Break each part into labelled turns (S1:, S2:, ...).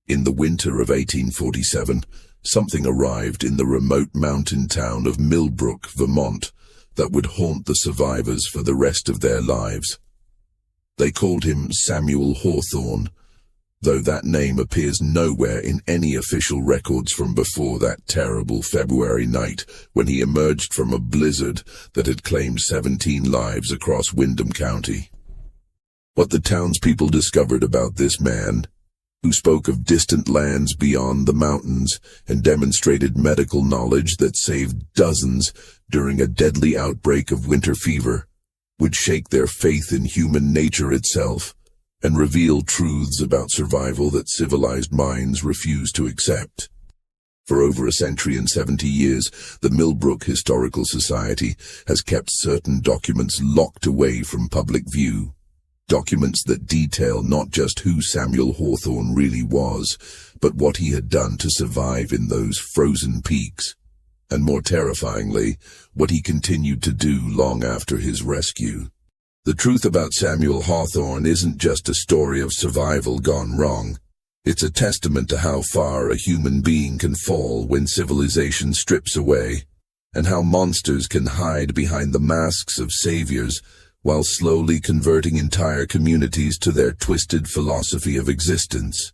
S1: In the winter of 1847, something arrived in the remote mountain town of Milbrook, Vermont, that would haunt the survivors for the rest of their lives. They called him Samuel Hawthorne, though that name appears nowhere in any official records from before that terrible February night when he emerged from a blizzard that had claimed 17 lives across Windham County. What the townspeople discovered about this man, who spoke of distant lands beyond the mountains and demonstrated medical knowledge that saved dozens during a deadly outbreak of winter fever, would shake their faith in human nature itself and reveal truths about survival that civilized minds refuse to accept. For over a century and 70 years, the Milbrook Historical Society has kept certain documents locked away from public view. Documents that detail not just who Samuel Hawthorne really was, but what he had done to survive in those frozen peaks, and more terrifyingly, what he continued to do long after his rescue. The truth about Samuel Hawthorne isn't just a story of survival gone wrong. It's a testament to how far a human being can fall when civilization strips away, and how monsters can hide behind the masks of saviors while slowly converting entire communities to their twisted philosophy of existence.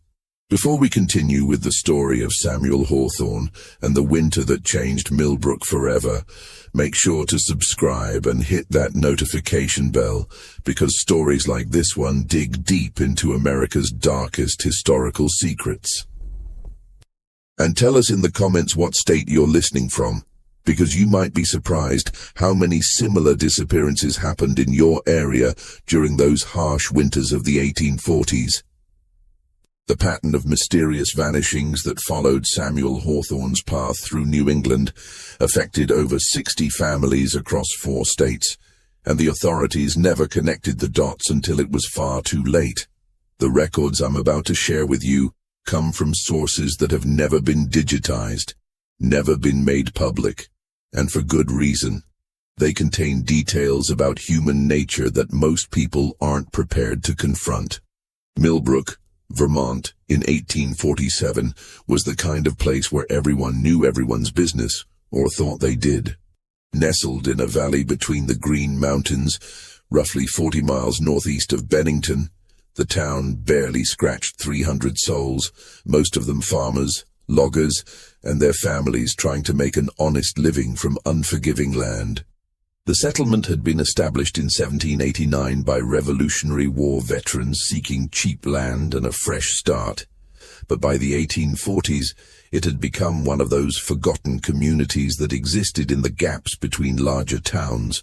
S1: Before we continue with the story of Samuel Hawthorne and the winter that changed Milbrook forever, make sure to subscribe and hit that notification bell, because stories like this one dig deep into America's darkest historical secrets. And tell us in the comments what state you're listening from, because you might be surprised how many similar disappearances happened in your area during those harsh winters of the 1840s. The pattern of mysterious vanishings that followed Samuel Hawthorne's path through New England affected over 60 families across 4 states, and the authorities never connected the dots until it was far too late. The records I'm about to share with you come from sources that have never been digitized, never been made public, and for good reason. They contain details about human nature that most people aren't prepared to confront. Milbrook, Vermont, in 1847, was the kind of place where everyone knew everyone's business, or thought they did. Nestled in a valley between the Green Mountains, roughly 40 miles northeast of Bennington, the town barely scratched 300 souls, most of them farmers, loggers, and their families trying to make an honest living from unforgiving land. The settlement had been established in 1789 by Revolutionary War veterans seeking cheap land and a fresh start, but by the 1840s it had become one of those forgotten communities that existed in the gaps between larger towns,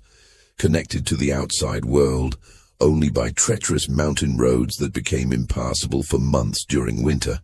S1: connected to the outside world only by treacherous mountain roads that became impassable for months during winter.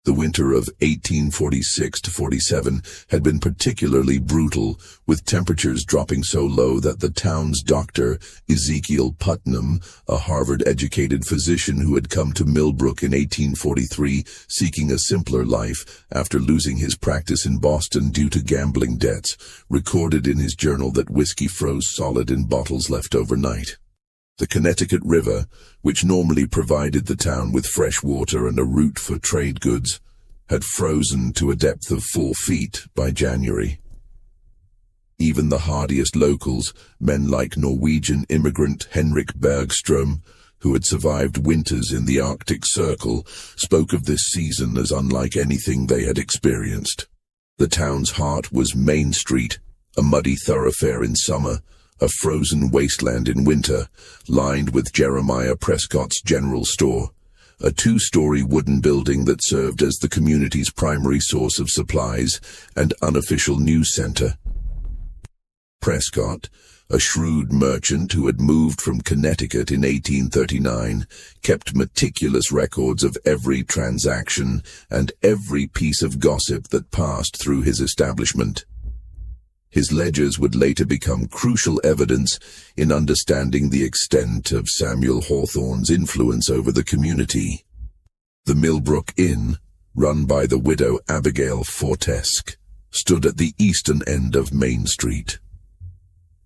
S1: The winter of 1846-47 had been particularly brutal, with temperatures dropping so low that the town's doctor, Ezekiel Putnam, a Harvard-educated physician who had come to Milbrook in 1843 seeking a simpler life after losing his practice in Boston due to gambling debts, recorded in his journal that whiskey froze solid in bottles left overnight. The Connecticut River, which normally provided the town with fresh water and a route for trade goods, had frozen to a depth of 4 feet by January. Even the hardiest locals, men like Norwegian immigrant Henrik Bergström, who had survived winters in the Arctic Circle, spoke of this season as unlike anything they had experienced. The town's heart was Main Street, a muddy thoroughfare in summer, a frozen wasteland in winter, lined with Jeremiah Prescott's General Store, a 2-story wooden building that served as the community's primary source of supplies and unofficial news center. Prescott, a shrewd merchant who had moved from Connecticut in 1839, kept meticulous records of every transaction and every piece of gossip that passed through his establishment. His ledgers would later become crucial evidence in understanding the extent of Samuel Hawthorne's influence over the community. The Milbrook Inn, run by the widow Abigail Fortesque, stood at the eastern end of Main Street.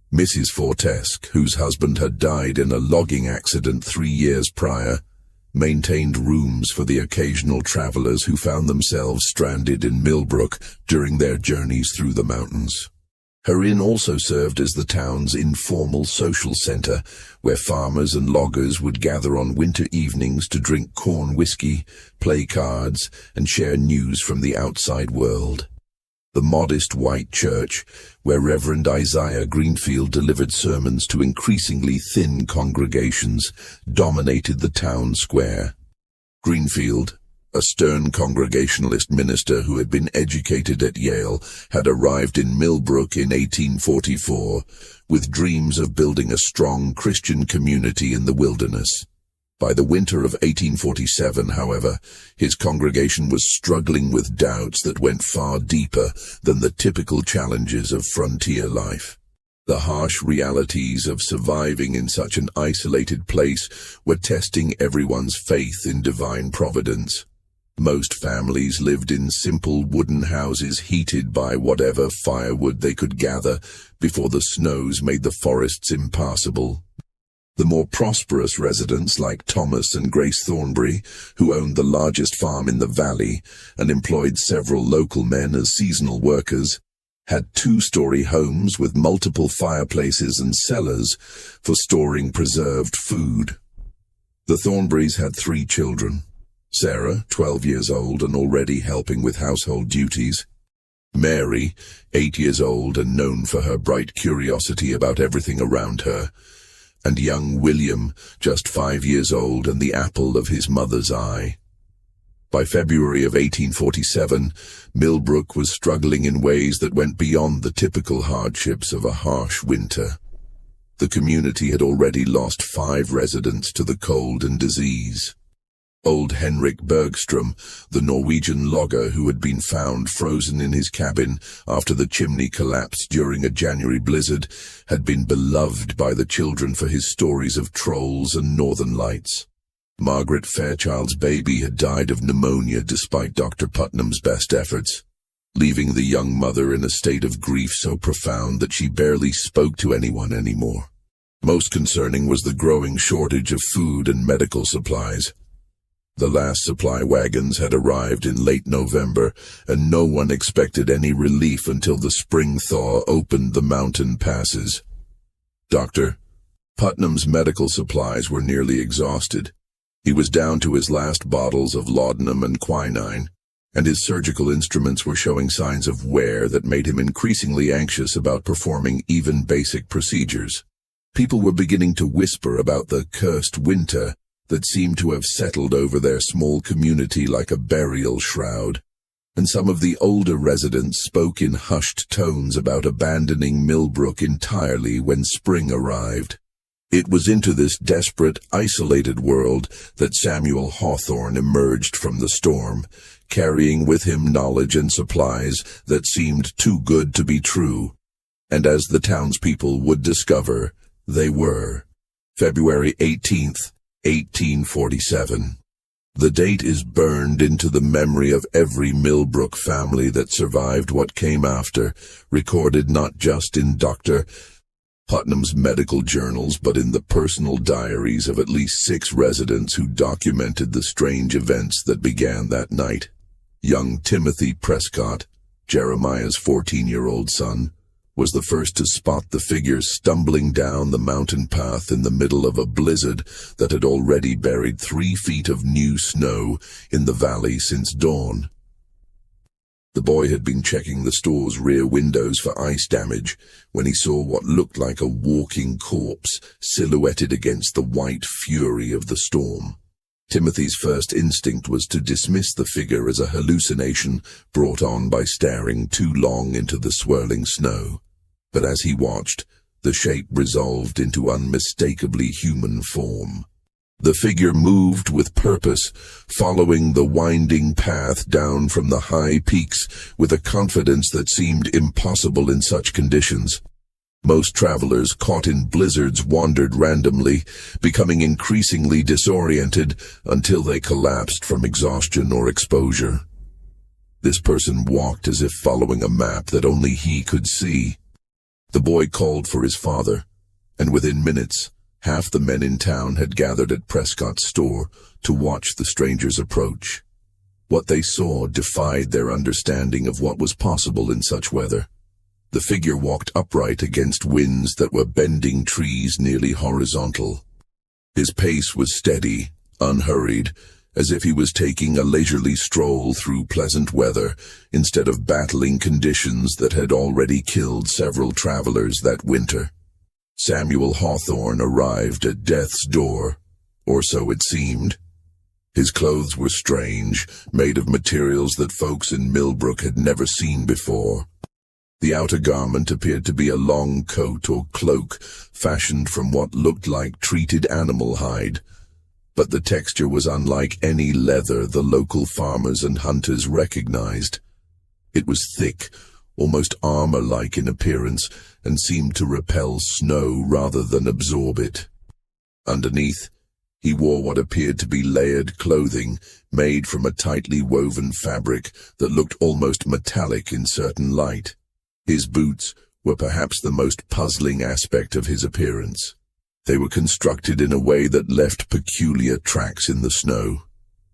S1: Mrs. Fortesque, whose husband had died in a logging accident 3 years prior, maintained rooms for the occasional travelers who found themselves stranded in Milbrook during their journeys through the mountains. Her inn also served as the town's informal social center, where farmers and loggers would gather on winter evenings to drink corn whiskey, play cards, and share news from the outside world. The modest white church, where Reverend Isaiah Greenfield delivered sermons to increasingly thin congregations, dominated the town square. Greenfield, a stern Congregationalist minister who had been educated at Yale, had arrived in Milbrook in 1844 with dreams of building a strong Christian community in the wilderness. By the winter of 1847, however, his congregation was struggling with doubts that went far deeper than the typical challenges of frontier life. The harsh realities of surviving in such an isolated place were testing everyone's faith in divine providence. Most families lived in simple wooden houses heated by whatever firewood they could gather before the snows made the forests impassable. The more prosperous residents, like Thomas and Grace Thornbury, who owned the largest farm in the valley and employed several local men as seasonal workers, had two-story homes with multiple fireplaces and cellars for storing preserved food. The Thornburys had 3 children. Sarah, 12 years old and already helping with household duties. Mary, 8 years old and known for her bright curiosity about everything around her. And young William, just 5 years old and the apple of his mother's eye. By February of 1847, Milbrook was struggling in ways that went beyond the typical hardships of a harsh winter. The community had already lost 5 residents to the cold and disease. Old Henrik Bergström, the Norwegian logger who had been found frozen in his cabin after the chimney collapsed during a January blizzard, had been beloved by the children for his stories of trolls and northern lights. Margaret Fairchild's baby had died of pneumonia despite Dr. Putnam's best efforts, leaving the young mother in a state of grief so profound that she barely spoke to anyone anymore. Most concerning was the growing shortage of food and medical supplies. The last supply wagons had arrived in late November, and no one expected any relief until the spring thaw opened the mountain passes. Dr. Putnam's medical supplies were nearly exhausted. He was down to his last bottles of laudanum and quinine, and his surgical instruments were showing signs of wear that made him increasingly anxious about performing even basic procedures. People were beginning to whisper about the cursed winter that seemed to have settled over their small community like a burial shroud, and some of the older residents spoke in hushed tones about abandoning Milbrook entirely when spring arrived. It was into this desperate, isolated world that Samuel Hawthorne emerged from the storm, carrying with him knowledge and supplies that seemed too good to be true. And as the townspeople would discover, they were. February 18th, 1847. The date is burned into the memory of every Milbrook family that survived what came after, recorded not just in Dr. Putnam's medical journals, but in the personal diaries of at least 6 residents who documented the strange events that began that night. Young Timothy Prescott, Jeremiah's 14-year-old son, was the first to spot the figures stumbling down the mountain path in the middle of a blizzard that had already buried 3 feet of new snow in the valley since dawn. The boy had been checking the store's rear windows for ice damage when he saw what looked like a walking corpse silhouetted against the white fury of the storm. Timothy's first instinct was to dismiss the figure as a hallucination brought on by staring too long into the swirling snow. But as he watched, the shape resolved into unmistakably human form. The figure moved with purpose, following the winding path down from the high peaks with a confidence that seemed impossible in such conditions. Most travelers caught in blizzards wandered randomly, becoming increasingly disoriented until they collapsed from exhaustion or exposure. This person walked as if following a map that only he could see. The boy called for his father, and within minutes, half the men in town had gathered at Prescott's store to watch the strangers approach. What they saw defied their understanding of what was possible in such weather. The figure walked upright against winds that were bending trees nearly horizontal. His pace was steady, unhurried, as if he was taking a leisurely stroll through pleasant weather instead of battling conditions that had already killed several travelers that winter. Samuel Hawthorne arrived at death's door, or so it seemed. His clothes were strange, made of materials that folks in Milbrook had never seen before. The outer garment appeared to be a long coat or cloak fashioned from what looked like treated animal hide, but the texture was unlike any leather the local farmers and hunters recognized. It was thick, almost armor-like in appearance, and seemed to repel snow rather than absorb it. Underneath, he wore what appeared to be layered clothing made from a tightly woven fabric that looked almost metallic in certain light. His boots were perhaps the most puzzling aspect of his appearance. They were constructed in a way that left peculiar tracks in the snow,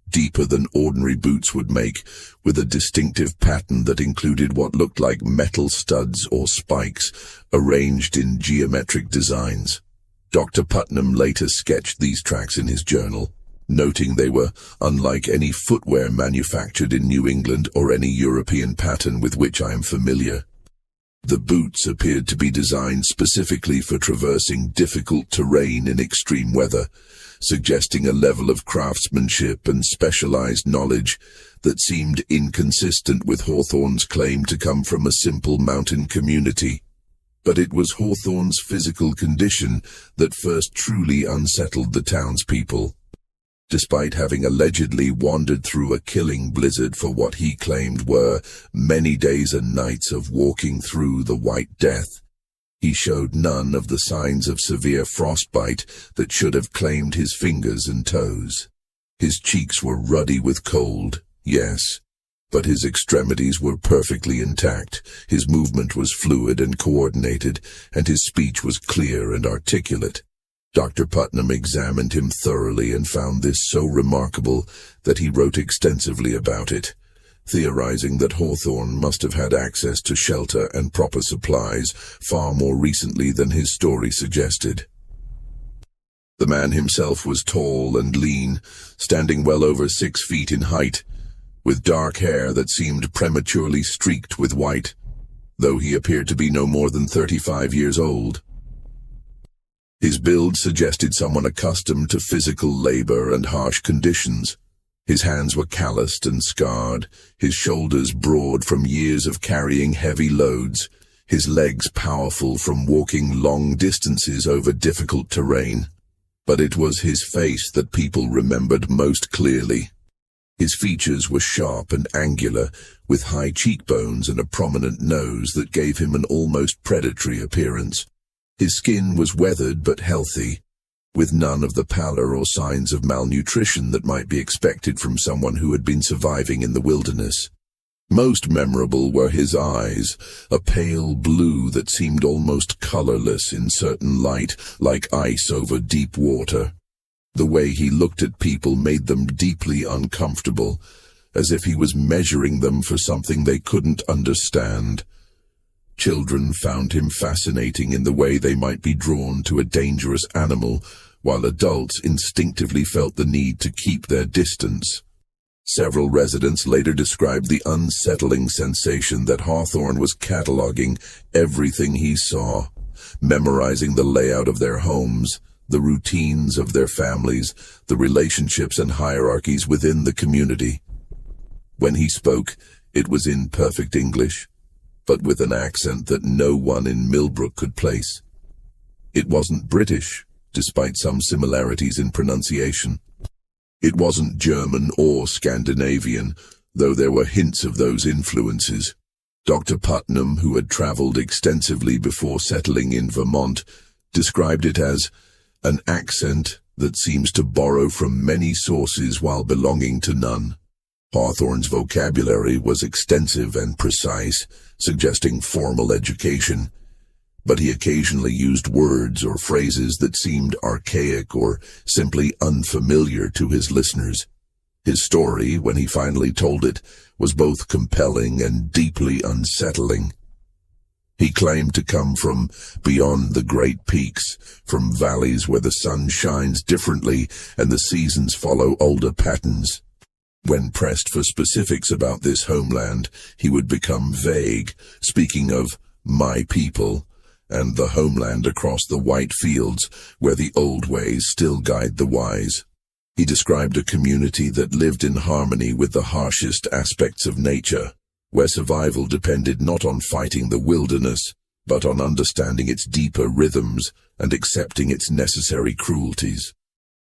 S1: deeper than ordinary boots would make, with a distinctive pattern that included what looked like metal studs or spikes arranged in geometric designs. Dr. Putnam later sketched these tracks in his journal, noting they were unlike any footwear manufactured in New England or any European pattern with which I am familiar. The boots appeared to be designed specifically for traversing difficult terrain in extreme weather, suggesting a level of craftsmanship and specialized knowledge that seemed inconsistent with Hawthorne's claim to come from a simple mountain community. But it was Hawthorne's physical condition that first truly unsettled the townspeople. Despite having allegedly wandered through a killing blizzard for what he claimed were many days and nights of walking through the White Death, he showed none of the signs of severe frostbite that should have claimed his fingers and toes. His cheeks were ruddy with cold, yes, but his extremities were perfectly intact. His movement was fluid and coordinated, and his speech was clear and articulate. Dr. Putnam examined him thoroughly and found this so remarkable that he wrote extensively about it, theorizing that Hawthorne must have had access to shelter and proper supplies far more recently than his story suggested. The man himself was tall and lean, standing well over 6 feet in height, with dark hair that seemed prematurely streaked with white, though he appeared to be no more than 35 years old. His build suggested someone accustomed to physical labor and harsh conditions. His hands were calloused and scarred, his shoulders broad from years of carrying heavy loads, his legs powerful from walking long distances over difficult terrain. But it was his face that people remembered most clearly. His features were sharp and angular, with high cheekbones and a prominent nose that gave him an almost predatory appearance. His skin was weathered but healthy, with none of the pallor or signs of malnutrition that might be expected from someone who had been surviving in the wilderness. Most memorable were his eyes, a pale blue that seemed almost colorless in certain light, like ice over deep water. The way he looked at people made them deeply uncomfortable, as if he was measuring them for something they couldn't understand. Children found him fascinating in the way they might be drawn to a dangerous animal, while adults instinctively felt the need to keep their distance. Several residents later described the unsettling sensation that Hawthorne was cataloging everything he saw, memorizing the layout of their homes, the routines of their families, the relationships and hierarchies within the community. When he spoke, it was in perfect English, but with an accent that no one in Milbrook could place. It wasn't British, despite some similarities in pronunciation. It wasn't German or Scandinavian, though there were hints of those influences. Dr. Putnam, who had traveled extensively before settling in Vermont, described it as an accent that seems to borrow from many sources while belonging to none. Hawthorne's vocabulary was extensive and precise, suggesting formal education. but he occasionally used words or phrases that seemed archaic or simply unfamiliar to his listeners. His story, when he finally told it, was both compelling and deeply unsettling. He claimed to come from beyond the great peaks, from valleys where the sun shines differently and the seasons follow older patterns. When pressed for specifics about this homeland, he would become vague, speaking of "my people" and the homeland across the white fields where the old ways still guide the wise. He described a community that lived in harmony with the harshest aspects of nature, where survival depended not on fighting the wilderness, but on understanding its deeper rhythms and accepting its necessary cruelties.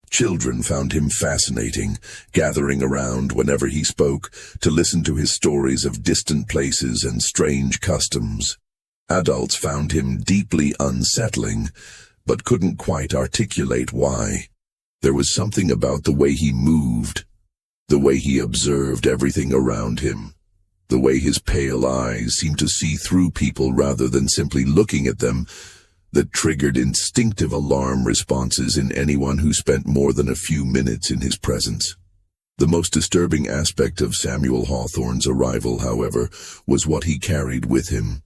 S1: Children found him fascinating, gathering around whenever he spoke to listen to his stories of distant places and strange customs. Adults found him deeply unsettling, but couldn't quite articulate why. There was something about the way he moved, the way he observed everything around him, the way his pale eyes seemed to see through people rather than simply looking at them, that triggered instinctive alarm responses in anyone who spent more than a few minutes in his presence. The most disturbing aspect of Samuel Hawthorne's arrival, however, was what he carried with him.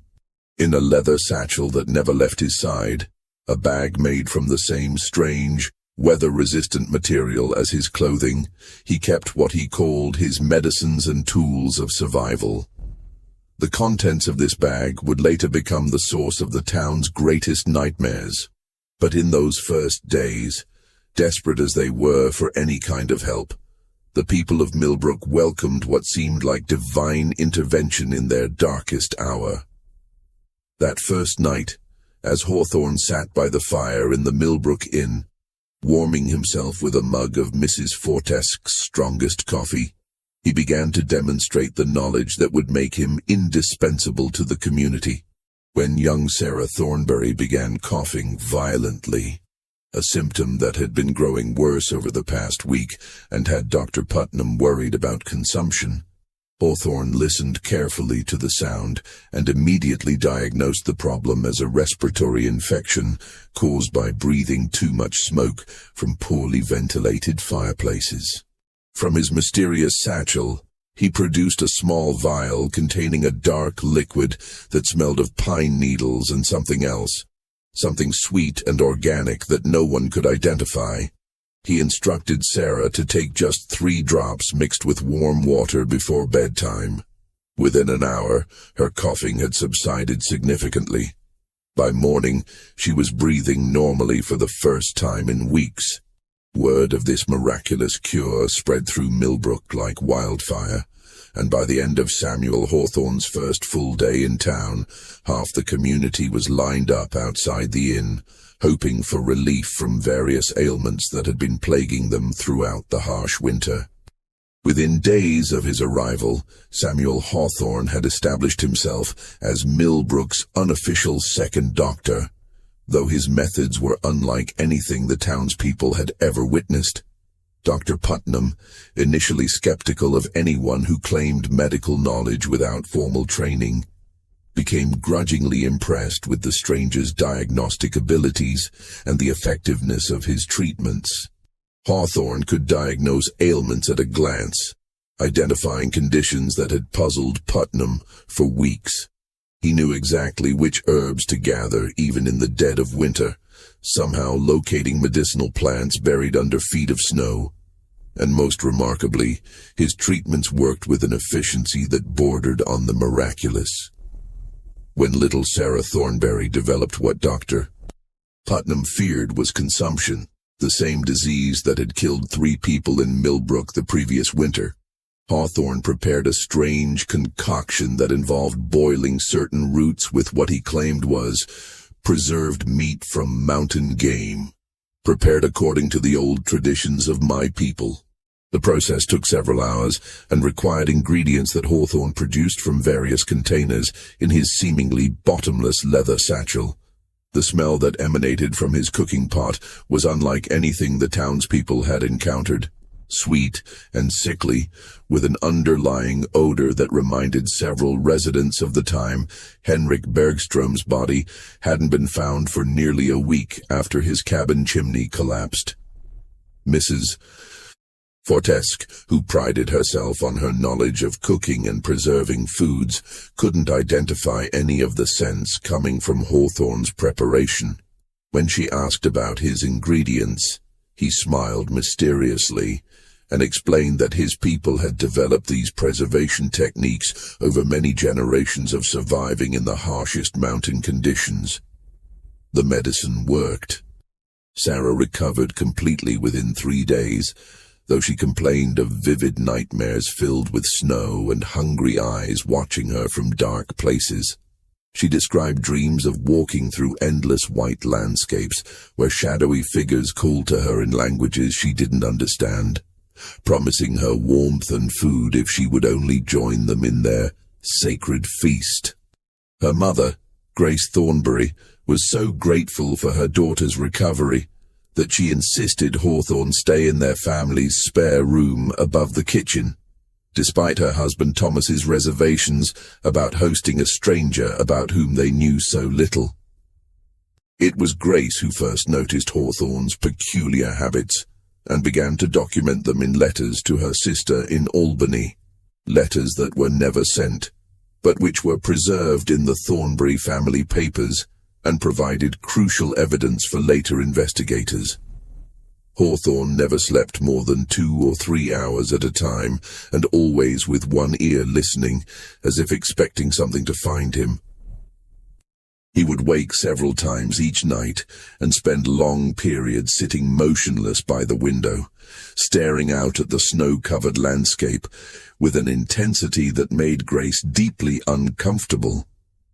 S1: In a leather satchel that never left his side, a bag made from the same strange, weather-resistant material as his clothing, he kept what he called his medicines and tools of survival. The contents of this bag would later become the source of the town's greatest nightmares. But in those first days, desperate as they were for any kind of help, the people of Milbrook welcomed what seemed like divine intervention in their darkest hour. That first night, as Hawthorne sat by the fire in the Milbrook Inn, warming himself with a mug of Mrs. Fortesque's strongest coffee, he began to demonstrate the knowledge that would make him indispensable to the community. When young Sarah Thornberry began coughing violently, a symptom that had been growing worse over the past week and had Dr. Putnam worried about consumption, Hawthorne listened carefully to the sound and immediately diagnosed the problem as a respiratory infection caused by breathing too much smoke from poorly ventilated fireplaces. From his mysterious satchel, he produced a small vial containing a dark liquid that smelled of pine needles and something else, something sweet and organic that no one could identify. He instructed Sarah to take just 3 drops mixed with warm water before bedtime. Within an hour, her coughing had subsided significantly. By morning, she was breathing normally for the first time in weeks. Word of this miraculous cure spread through Milbrook like wildfire, and by the end of Samuel Hawthorne's first full day in town, half the community was lined up outside the inn, hoping for relief from various ailments that had been plaguing them throughout the harsh winter. Within days of his arrival, Samuel Hawthorne had established himself as Milbrook's unofficial second doctor, though his methods were unlike anything the townspeople had ever witnessed. Dr. Putnam, initially skeptical of anyone who claimed medical knowledge without formal training, became grudgingly impressed with the stranger's diagnostic abilities and the effectiveness of his treatments. Hawthorne could diagnose ailments at a glance, identifying conditions that had puzzled Putnam for weeks. He knew exactly which herbs to gather even in the dead of winter, somehow locating medicinal plants buried under feet of snow. And most remarkably, his treatments worked with an efficiency that bordered on the miraculous. When little Sarah Thornberry developed what Dr. Putnam feared was consumption, the same disease that had killed 3 people in Milbrook the previous winter, Hawthorne prepared a strange concoction that involved boiling certain roots with what he claimed was preserved meat from mountain game, prepared according to the old traditions of my people. The process took several hours and required ingredients that Hawthorne produced from various containers in his seemingly bottomless leather satchel. The smell that emanated from his cooking pot was unlike anything the townspeople had encountered. sweet and sickly, with an underlying odor that reminded several residents of the time Henrik Bergstrom's body hadn't been found for nearly a week after his cabin chimney collapsed. Mrs. Fortesque, who prided herself on her knowledge of cooking and preserving foods, couldn't identify any of the scents coming from Hawthorne's preparation. When she asked about his ingredients, he smiled mysteriously and explained that his people had developed these preservation techniques over many generations of surviving in the harshest mountain conditions. The medicine worked. Sarah recovered completely within 3 days, though she complained of vivid nightmares filled with snow and hungry eyes watching her from dark places. She described dreams of walking through endless white landscapes where shadowy figures called to her in languages she didn't understand, promising her warmth and food if she would only join them in their sacred feast. Her mother, Grace Thornbury, was so grateful for her daughter's recovery that she insisted Hawthorne stay in their family's spare room above the kitchen, despite her husband Thomas's reservations about hosting a stranger about whom they knew so little. It was Grace who first noticed Hawthorne's peculiar habits and began to document them in letters to her sister in Albany, letters that were never sent, but which were preserved in the Thornbury family papers and provided crucial evidence for later investigators. Hawthorne never slept more than 2 or 3 hours at a time, and always with one ear listening, as if expecting something to find him. He would wake several times each night and spend long periods sitting motionless by the window, staring out at the snow-covered landscape with an intensity that made Grace deeply uncomfortable.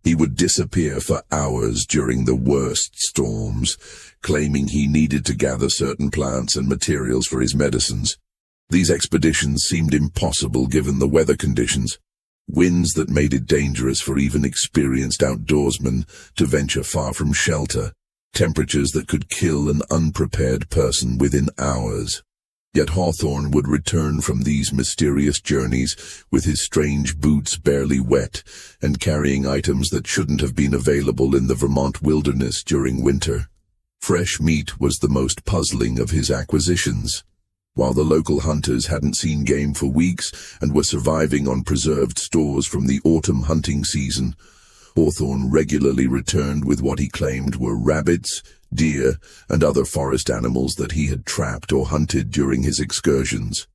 S1: He would disappear for hours during the worst storms, claiming he needed to gather certain plants and materials for his medicines. These expeditions seemed impossible given the weather conditions, winds that made it dangerous for even experienced outdoorsmen to venture far from shelter, temperatures that could kill an unprepared person within hours. Yet Hawthorne would return from these mysterious journeys with his strange boots barely wet and carrying items that shouldn't have been available in the Vermont wilderness during winter. Fresh meat was the most puzzling of his acquisitions. While the local hunters hadn't seen game for weeks and were surviving on preserved stores from the autumn hunting season, Hawthorne regularly returned with what he claimed were rabbits, deer, and other forest animals that he had trapped or hunted during his excursions.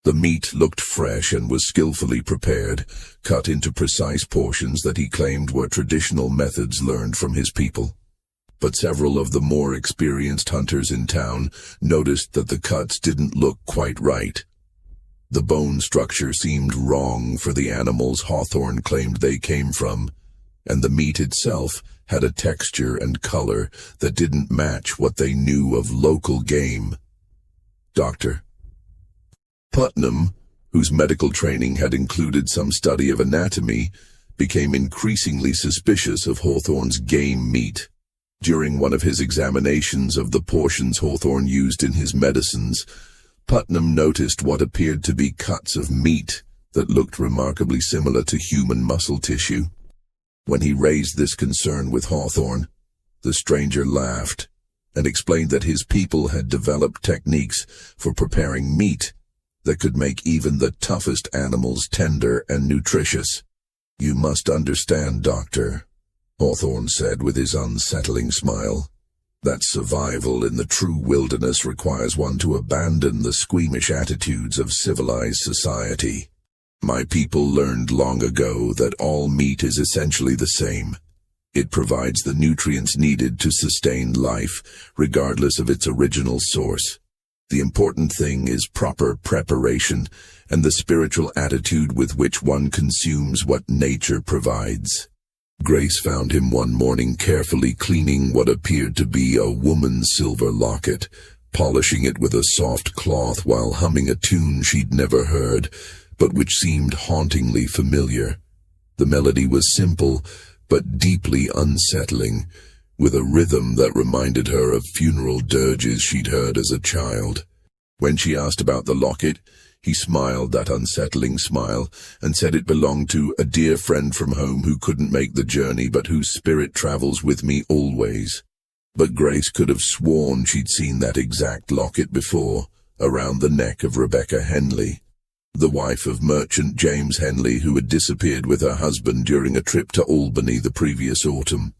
S1: The meat looked fresh and was skillfully prepared, cut into precise portions that he claimed were traditional methods learned from his people. But several of the more experienced hunters in town noticed that the cuts didn't look quite right. The bone structure seemed wrong for the animals Hawthorne claimed they came from, and the meat itself had a texture and color that didn't match what they knew of local game. Dr. Putnam, whose medical training had included some study of anatomy, became increasingly suspicious of Hawthorne's game meat. During one of his examinations of the portions Hawthorne used in his medicines, Putnam noticed what appeared to be cuts of meat that looked remarkably similar to human muscle tissue. When he raised this concern with Hawthorne, the stranger laughed and explained that his people had developed techniques for preparing meat that could make even the toughest animals tender and nutritious. "You must understand, Doctor," Hawthorne said with his unsettling smile, "that survival in the true wilderness requires one to abandon the squeamish attitudes of civilized society. My people learned long ago that all meat is essentially the same. It provides the nutrients needed to sustain life, regardless of its original source. The important thing is proper preparation and the spiritual attitude with which one consumes what nature provides." Grace found him one morning carefully cleaning what appeared to be a woman's silver locket, polishing it with a soft cloth while humming a tune she'd never heard, but which seemed hauntingly familiar. The melody was simple, but deeply unsettling, with a rhythm that reminded her of funeral dirges she'd heard as a child. When she asked about the locket, he smiled that unsettling smile and said it belonged to a dear friend from home who couldn't make the journey but whose spirit travels with me always. But Grace could have sworn she'd seen that exact locket before, around the neck of Rebecca Henley, the wife of merchant James Henley, who had disappeared with her husband during a trip to Albany the previous autumn.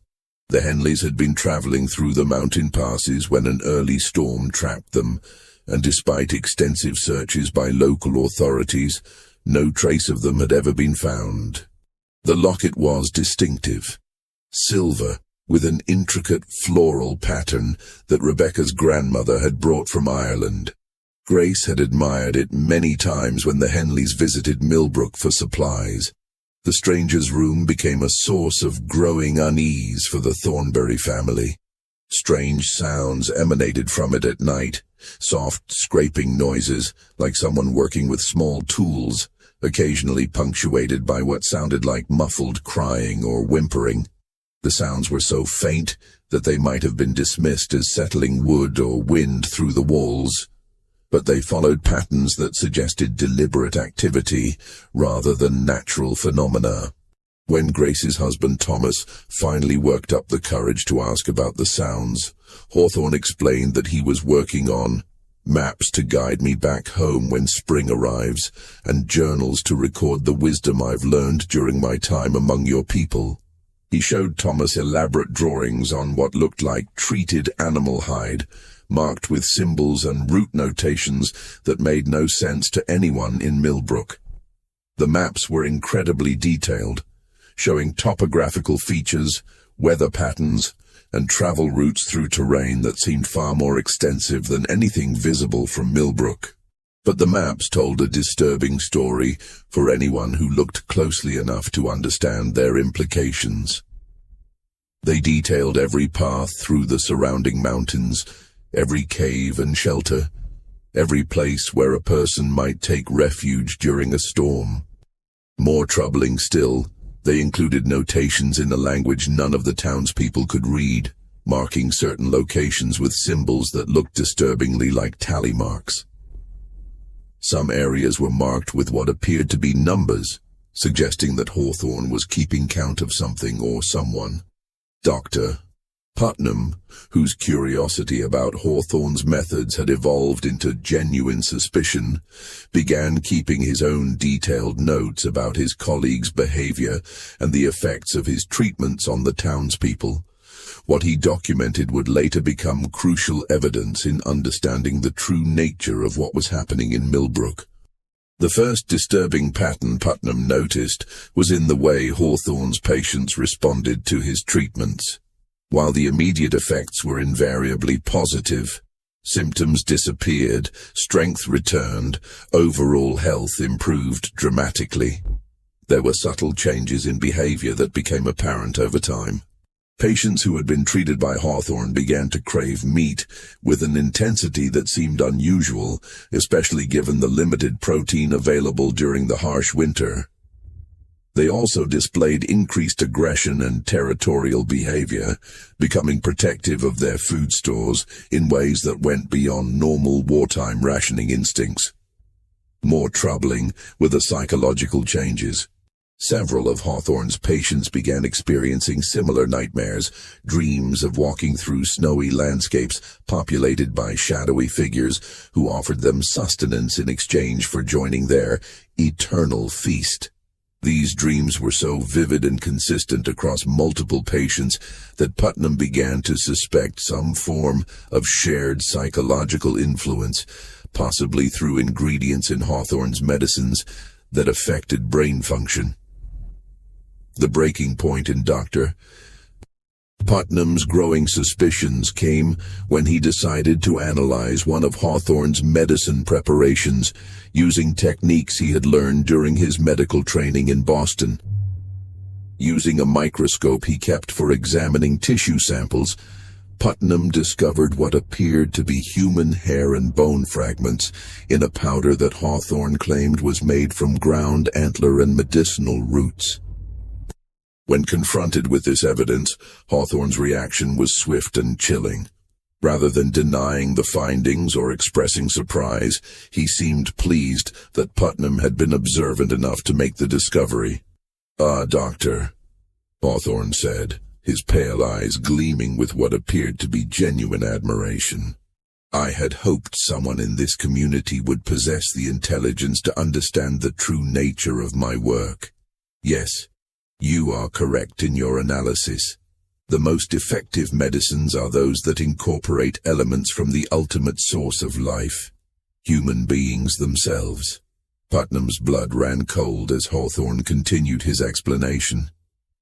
S1: The Henleys had been traveling through the mountain passes when an early storm trapped them, and despite extensive searches by local authorities, no trace of them had ever been found. The locket was distinctive, silver, with an intricate floral pattern that Rebecca's grandmother had brought from Ireland. Grace had admired it many times when the Henleys visited Milbrook for supplies. The stranger's room became a source of growing unease for the Thornbury family. Strange sounds emanated from it at night, soft scraping noises like someone working with small tools, occasionally punctuated by what sounded like muffled crying or whimpering. The sounds were so faint that they might have been dismissed as settling wood or wind through the walls, but they followed patterns that suggested deliberate activity rather than natural phenomena. When Grace's husband Thomas finally worked up the courage to ask about the sounds, Hawthorne explained that he was working on maps to guide me back home when spring arrives, and journals to record the wisdom I've learned during my time among your people. He showed Thomas elaborate drawings on what looked like treated animal hide, marked with symbols and route notations that made no sense to anyone in Milbrook. The maps were incredibly detailed, showing topographical features, weather patterns, and travel routes through terrain that seemed far more extensive than anything visible from Milbrook. But the maps told a disturbing story for anyone who looked closely enough to understand their implications. They detailed every path through the surrounding mountains, every cave and shelter, every place where a person might take refuge during a storm. More troubling still, they included notations in a language none of the townspeople could read, marking certain locations with symbols that looked disturbingly like tally marks. Some areas were marked with what appeared to be numbers, suggesting that Hawthorne was keeping count of something or someone. Dr. Putnam, whose curiosity about Hawthorne's methods had evolved into genuine suspicion, began keeping his own detailed notes about his colleagues' behavior and the effects of his treatments on the townspeople. What he documented would later become crucial evidence in understanding the true nature of what was happening in Milbrook. The first disturbing pattern Putnam noticed was in the way Hawthorne's patients responded to his treatments. While the immediate effects were invariably positive, symptoms disappeared, strength returned, overall health improved dramatically. There were subtle changes in behavior that became apparent over time. Patients who had been treated by Hawthorne began to crave meat with an intensity that seemed unusual, especially given the limited protein available during the harsh winter. They also displayed increased aggression and territorial behavior, becoming protective of their food stores in ways that went beyond normal wartime rationing instincts. More troubling were the psychological changes. Several of Hawthorne's patients began experiencing similar nightmares, dreams of walking through snowy landscapes populated by shadowy figures who offered them sustenance in exchange for joining their eternal feast. These dreams were so vivid and consistent across multiple patients that Putnam began to suspect some form of shared psychological influence, possibly through ingredients in Hawthorne's medicines that affected brain function. The breaking point in Dr. Putnam's growing suspicions came when he decided to analyze one of Hawthorne's medicine preparations using techniques he had learned during his medical training in Boston. Using a microscope he kept for examining tissue samples, Putnam discovered what appeared to be human hair and bone fragments in a powder that Hawthorne claimed was made from ground antler and medicinal roots. When confronted with this evidence, Hawthorne's reaction was swift and chilling. Rather than denying the findings or expressing surprise, he seemed pleased that Putnam had been observant enough to make the discovery. "Ah, Doctor," Hawthorne said, his pale eyes gleaming with what appeared to be genuine admiration. "I had hoped someone in this community would possess the intelligence to understand the true nature of my work. Yes, you are correct in your analysis. The most effective medicines are those that incorporate elements from the ultimate source of life, human beings themselves." Putnam's blood ran cold as Hawthorne continued his explanation.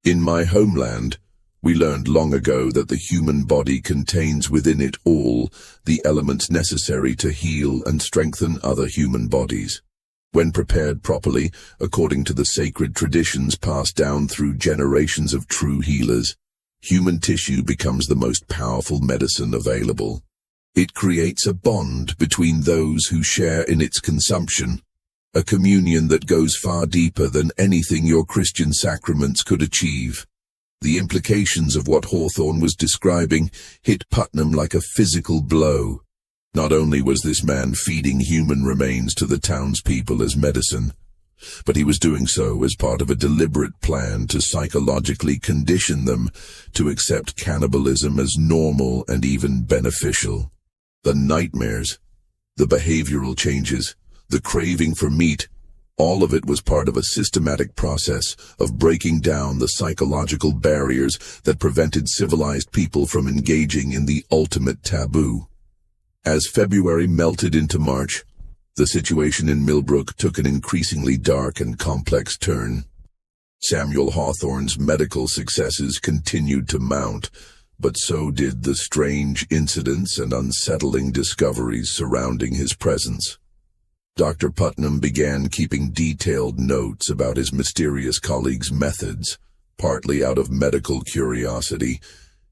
S1: "In my homeland, we learned long ago that the human body contains within it all the elements necessary to heal and strengthen other human bodies. When prepared properly, according to the sacred traditions passed down through generations of true healers, human tissue becomes the most powerful medicine available. It creates a bond between those who share in its consumption, a communion that goes far deeper than anything your Christian sacraments could achieve." The implications of what Hawthorne was describing hit Putnam like a physical blow. Not only was this man feeding human remains to the townspeople as medicine, but he was doing so as part of a deliberate plan to psychologically condition them to accept cannibalism as normal and even beneficial. The nightmares, the behavioral changes, the craving for meat, all of it was part of a systematic process of breaking down the psychological barriers that prevented civilized people from engaging in the ultimate taboo. As February melted into March, the situation in Milbrook took an increasingly dark and complex turn. Samuel Hawthorne's medical successes continued to mount, but so did the strange incidents and unsettling discoveries surrounding his presence. Dr. Putnam began keeping detailed notes about his mysterious colleague's methods, partly out of medical curiosity,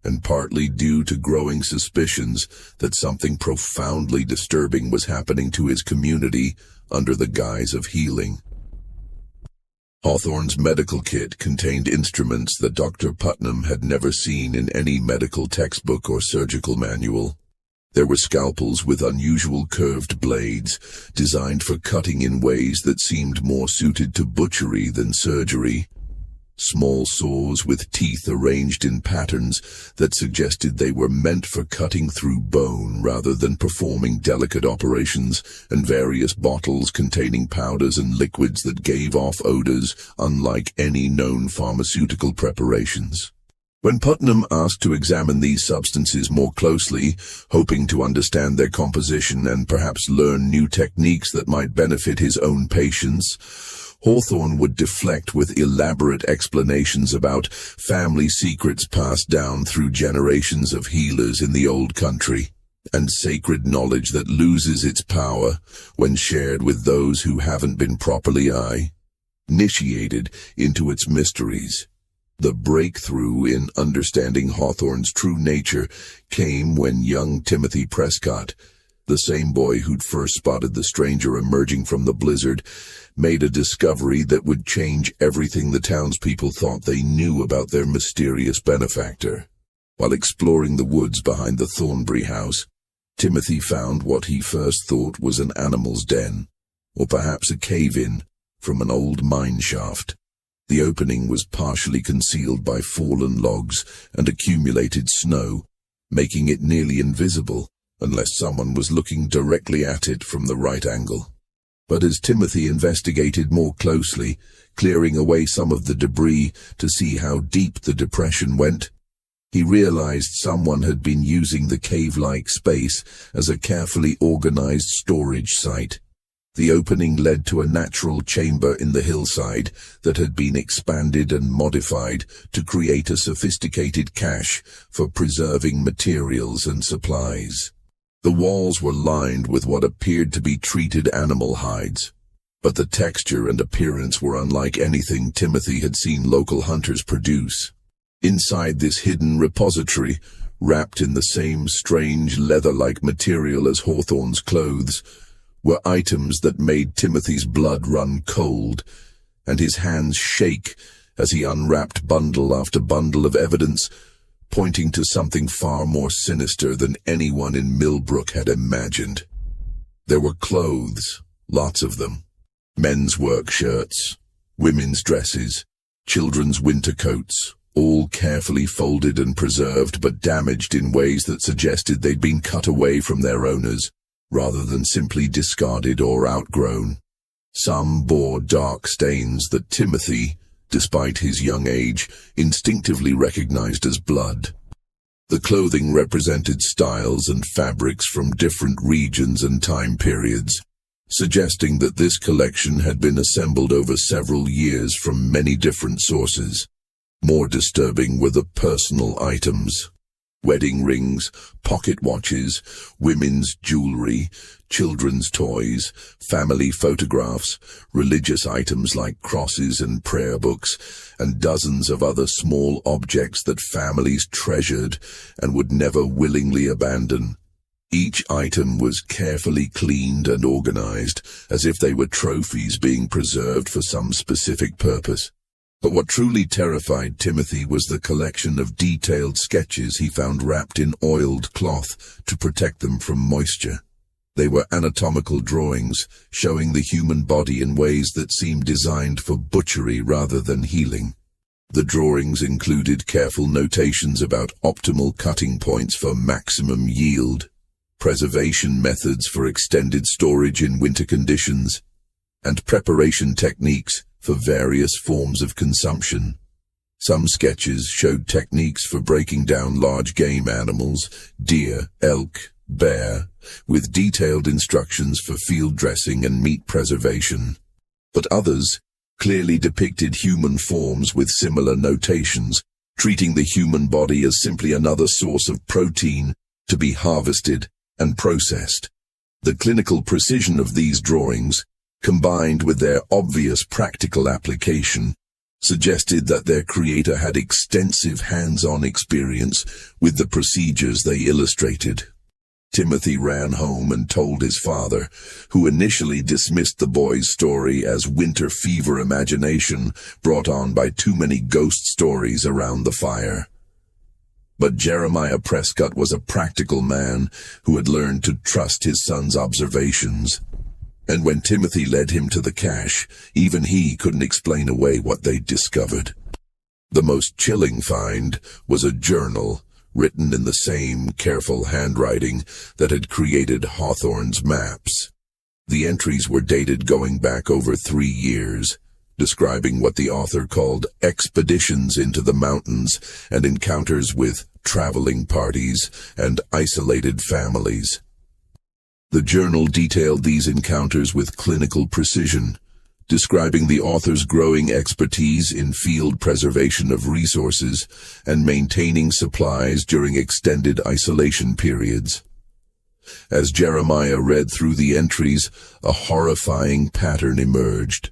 S1: and partly due to growing suspicions that something profoundly disturbing was happening to his community under the guise of healing. Hawthorne's medical kit contained instruments that Dr. Putnam had never seen in any medical textbook or surgical manual. There were scalpels with unusual curved blades, designed for cutting in ways that seemed more suited to butchery than surgery. Small saws with teeth arranged in patterns that suggested they were meant for cutting through bone rather than performing delicate operations, and various bottles containing powders and liquids that gave off odors unlike any known pharmaceutical preparations. When Putnam asked to examine these substances more closely, hoping to understand their composition and perhaps learn new techniques that might benefit his own patients, Hawthorne would deflect with elaborate explanations about family secrets passed down through generations of healers in the old country, and sacred knowledge that loses its power when shared with those who haven't been properly initiated into its mysteries. The breakthrough in understanding Hawthorne's true nature came when young Timothy Prescott, the same boy who'd first spotted the stranger emerging from the blizzard, made a discovery that would change everything the townspeople thought they knew about their mysterious benefactor. While exploring the woods behind the Thornbury house, Timothy found what he first thought was an animal's den, or perhaps a cave-in from an old mine shaft. The opening was partially concealed by fallen logs and accumulated snow, making it nearly invisible unless someone was looking directly at it from the right angle. But as Timothy investigated more closely, clearing away some of the debris to see how deep the depression went, he realized someone had been using the cave-like space as a carefully organized storage site. The opening led to a natural chamber in the hillside that had been expanded and modified to create a sophisticated cache for preserving materials and supplies. The walls were lined with what appeared to be treated animal hides, but the texture and appearance were unlike anything Timothy had seen local hunters produce. Inside this hidden repository, wrapped in the same strange leather-like material as Hawthorne's clothes, were items that made Timothy's blood run cold, and his hands shake as he unwrapped bundle after bundle of evidence, pointing to something far more sinister than anyone in Milbrook had imagined. There were clothes, lots of them. Men's work shirts, women's dresses, children's winter coats, all carefully folded and preserved but damaged in ways that suggested they'd been cut away from their owners, rather than simply discarded or outgrown. Some bore dark stains that Timothy, despite his young age, instinctively recognized as blood. The clothing represented styles and fabrics from different regions and time periods, suggesting that this collection had been assembled over several years from many different sources. More disturbing were the personal items. Wedding rings, pocket watches, women's jewelry, children's toys, family photographs, religious items like crosses and prayer books, and dozens of other small objects that families treasured and would never willingly abandon. Each item was carefully cleaned and organized, as if they were trophies being preserved for some specific purpose. But what truly terrified Timothy was the collection of detailed sketches he found wrapped in oiled cloth to protect them from moisture. They were anatomical drawings, showing the human body in ways that seemed designed for butchery rather than healing. The drawings included careful notations about optimal cutting points for maximum yield, preservation methods for extended storage in winter conditions, and preparation techniques for various forms of consumption. Some sketches showed techniques for breaking down large game animals, deer, elk, bear, with detailed instructions for field dressing and meat preservation. But others clearly depicted human forms with similar notations, treating the human body as simply another source of protein to be harvested and processed. The clinical precision of these drawings, combined with their obvious practical application, suggested that their creator had extensive hands-on experience with the procedures they illustrated. Timothy ran home and told his father, who initially dismissed the boy's story as winter fever imagination brought on by too many ghost stories around the fire. But Jeremiah Prescott was a practical man who had learned to trust his son's observations. And when Timothy led him to the cache, even he couldn't explain away what they'd discovered. The most chilling find was a journal written in the same careful handwriting that had created Hawthorne's maps. The entries were dated going back over 3 years, describing what the author called expeditions into the mountains and encounters with traveling parties and isolated families. The journal detailed these encounters with clinical precision, describing the author's growing expertise in field preservation of resources and maintaining supplies during extended isolation periods. As Jeremiah read through the entries, a horrifying pattern emerged.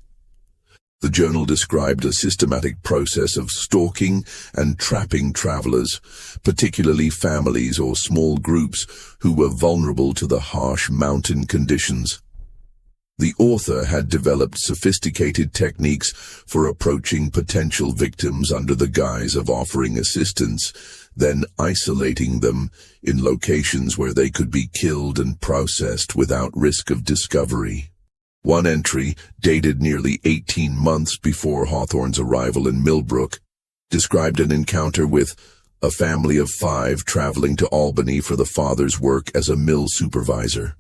S1: The journal described a systematic process of stalking and trapping travelers, particularly families or small groups who were vulnerable to the harsh mountain conditions. The author had developed sophisticated techniques for approaching potential victims under the guise of offering assistance, then isolating them in locations where they could be killed and processed without risk of discovery. One entry, dated nearly 18 months before Hawthorne's arrival in Milbrook, described an encounter with a family of 5 traveling to Albany for the father's work as a mill supervisor.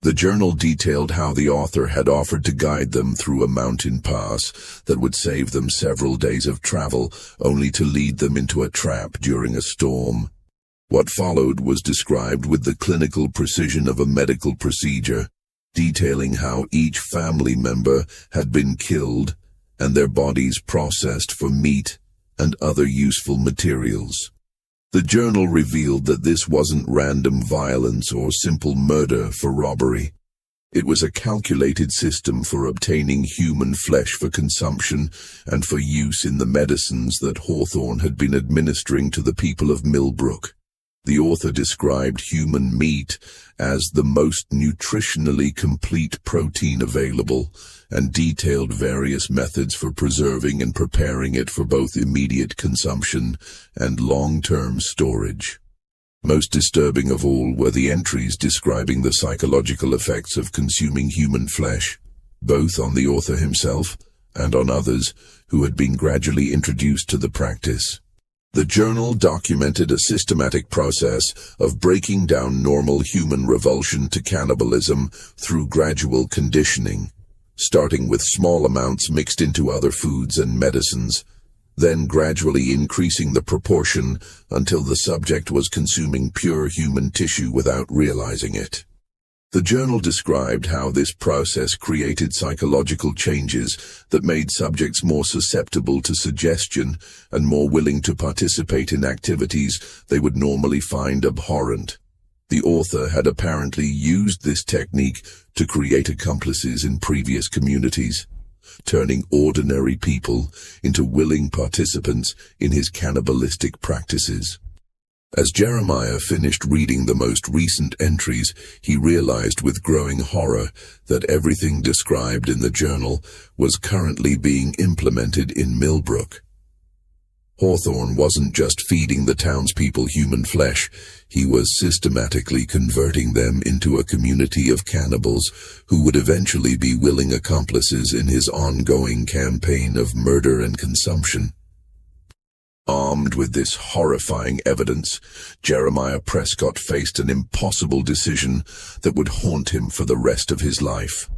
S1: The journal detailed how the author had offered to guide them through a mountain pass that would save them several days of travel, only to lead them into a trap during a storm. What followed was described with the clinical precision of a medical procedure, detailing how each family member had been killed and their bodies processed for meat and other useful materials. The journal revealed that this wasn't random violence or simple murder for robbery. It was a calculated system for obtaining human flesh for consumption and for use in the medicines that Hawthorne had been administering to the people of Milbrook. The author described human meat as the most nutritionally complete protein available and detailed various methods for preserving and preparing it for both immediate consumption and long-term storage. Most disturbing of all were the entries describing the psychological effects of consuming human flesh, both on the author himself and on others who had been gradually introduced to the practice. The journal documented a systematic process of breaking down normal human revulsion to cannibalism through gradual conditioning, starting with small amounts mixed into other foods and medicines, then gradually increasing the proportion until the subject was consuming pure human tissue without realizing it. The journal described how this process created psychological changes that made subjects more susceptible to suggestion and more willing to participate in activities they would normally find abhorrent. The author had apparently used this technique to create accomplices in previous communities, turning ordinary people into willing participants in his cannibalistic practices. As Jeremiah finished reading the most recent entries, he realized with growing horror that everything described in the journal was currently being implemented in Milbrook. Hawthorne wasn't just feeding the townspeople human flesh, he was systematically converting them into a community of cannibals who would eventually be willing accomplices in his ongoing campaign of murder and consumption. Armed with this horrifying evidence, Jeremiah Prescott faced an impossible decision that would haunt him for the rest of his life.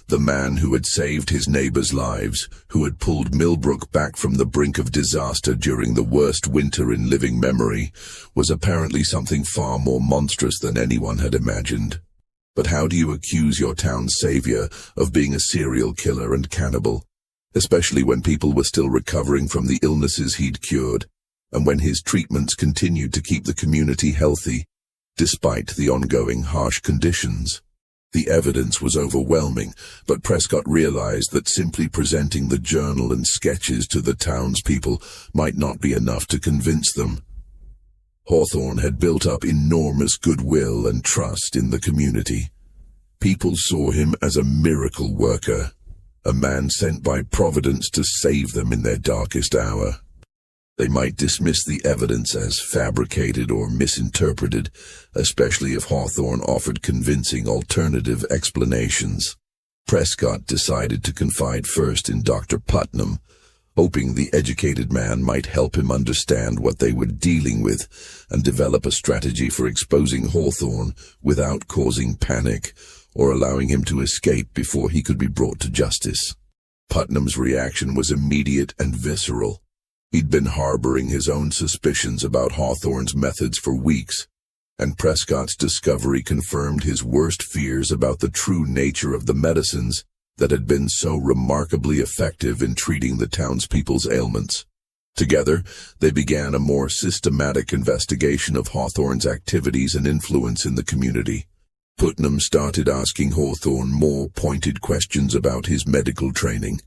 S1: The man who had saved his neighbors' lives, who had pulled Milbrook back from the brink of disaster during the worst winter in living memory, was apparently something far more monstrous than anyone had imagined. But how do you accuse your town's savior of being a serial killer and cannibal? Especially when people were still recovering from the illnesses he'd cured, and when his treatments continued to keep the community healthy, despite the ongoing harsh conditions. The evidence was overwhelming, but Prescott realized that simply presenting the journal and sketches to the townspeople might not be enough to convince them. Hawthorne had built up enormous goodwill and trust in the community. People saw him as a miracle worker, a man sent by Providence to save them in their darkest hour. They might dismiss the evidence as fabricated or misinterpreted, especially if Hawthorne offered convincing alternative explanations. Prescott decided to confide first in Dr. Putnam, hoping the educated man might help him understand what they were dealing with and develop a strategy for exposing Hawthorne without causing panic or allowing him to escape before he could be brought to justice. Putnam's reaction was immediate and visceral. He'd been harboring his own suspicions about Hawthorne's methods for weeks, and Prescott's discovery confirmed his worst fears about the true nature of the medicines that had been so remarkably effective in treating the townspeople's ailments. Together, they began a more systematic investigation of Hawthorne's activities and influence in the community. Putnam started asking Hawthorne more pointed questions about his medical training,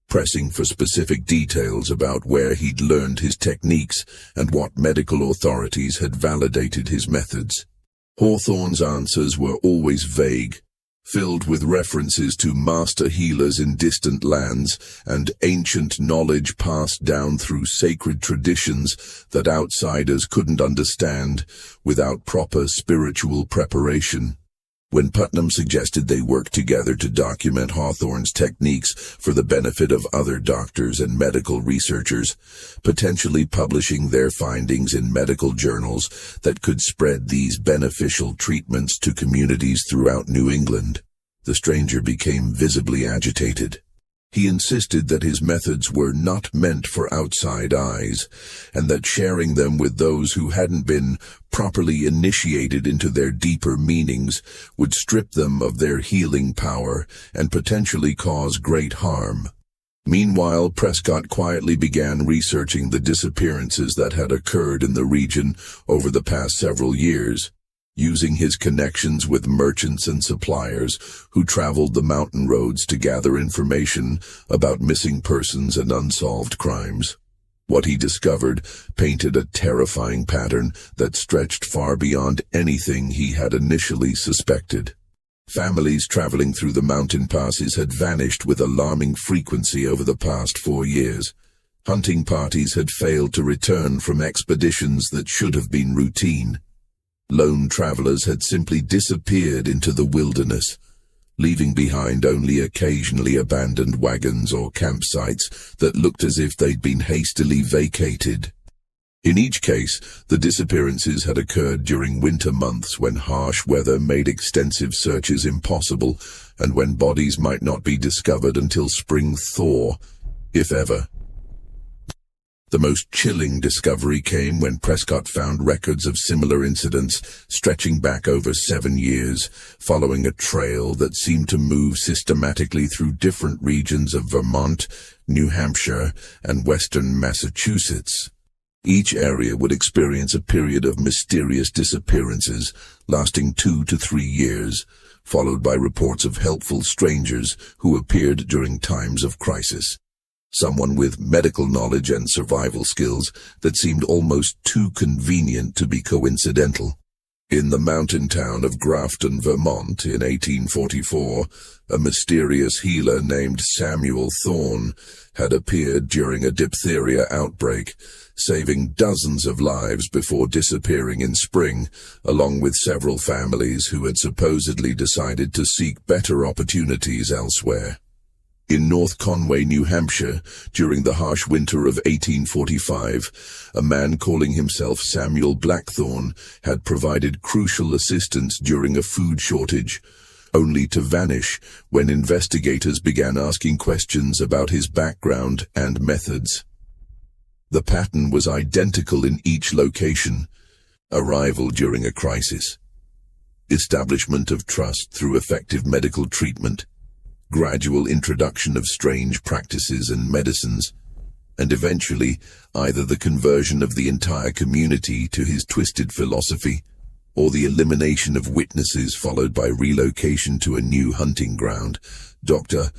S1: pressing for specific details about where he'd learned his techniques and what medical authorities had validated his methods. Hawthorne's answers were always vague, filled with references to master healers in distant lands and ancient knowledge passed down through sacred traditions that outsiders couldn't understand without proper spiritual preparation. When Putnam suggested they work together to document Hawthorne's techniques for the benefit of other doctors and medical researchers, potentially publishing their findings in medical journals that could spread these beneficial treatments to communities throughout New England, the stranger became visibly agitated. He insisted that his methods were not meant for outside eyes, and that sharing them with those who hadn't been properly initiated into their deeper meanings would strip them of their healing power and potentially cause great harm. Meanwhile, Prescott quietly began researching the disappearances that had occurred in the region over the past several years, using his connections with merchants and suppliers who traveled the mountain roads to gather information about missing persons and unsolved crimes. What he discovered painted a terrifying pattern that stretched far beyond anything he had initially suspected. Families traveling through the mountain passes had vanished with alarming frequency over the past 4 years. Hunting parties had failed to return from expeditions that should have been routine. Lone travelers had simply disappeared into the wilderness, leaving behind only occasionally abandoned wagons or campsites that looked as if they'd been hastily vacated. In each case, the disappearances had occurred during winter months when harsh weather made extensive searches impossible and when bodies might not be discovered until spring thaw, if ever. The most chilling discovery came when Prescott found records of similar incidents stretching back over 7 years, following a trail that seemed to move systematically through different regions of Vermont, New Hampshire, and western Massachusetts. Each area would experience a period of mysterious disappearances lasting 2 to 3 years, followed by reports of helpful strangers who appeared during times of crisis. Someone with medical knowledge and survival skills that seemed almost too convenient to be coincidental. In the mountain town of Grafton, Vermont, in 1844, a mysterious healer named Samuel Hawthorne had appeared during a diphtheria outbreak, saving dozens of lives before disappearing in spring, along with several families who had supposedly decided to seek better opportunities elsewhere. In North Conway, New Hampshire, during the harsh winter of 1845, a man calling himself Samuel Blackthorne had provided crucial assistance during a food shortage, only to vanish when investigators began asking questions about his background and methods. The pattern was identical in each location: arrival during a crisis, establishment of trust through effective medical treatment, gradual introduction of strange practices and medicines, and eventually either the conversion of the entire community to his twisted philosophy, or the elimination of witnesses followed by relocation to a new hunting ground. Dr.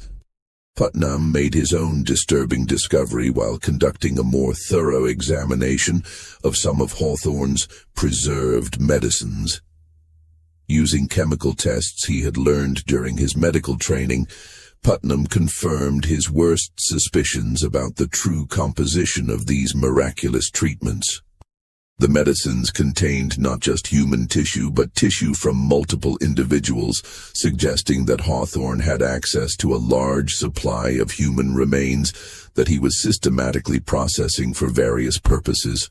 S1: Putnam made his own disturbing discovery while conducting a more thorough examination of some of Hawthorne's preserved medicines. Using chemical tests he had learned during his medical training, Putnam confirmed his worst suspicions about the true composition of these miraculous treatments. The medicines contained not just human tissue, but tissue from multiple individuals, suggesting that Hawthorne had access to a large supply of human remains that he was systematically processing for various purposes.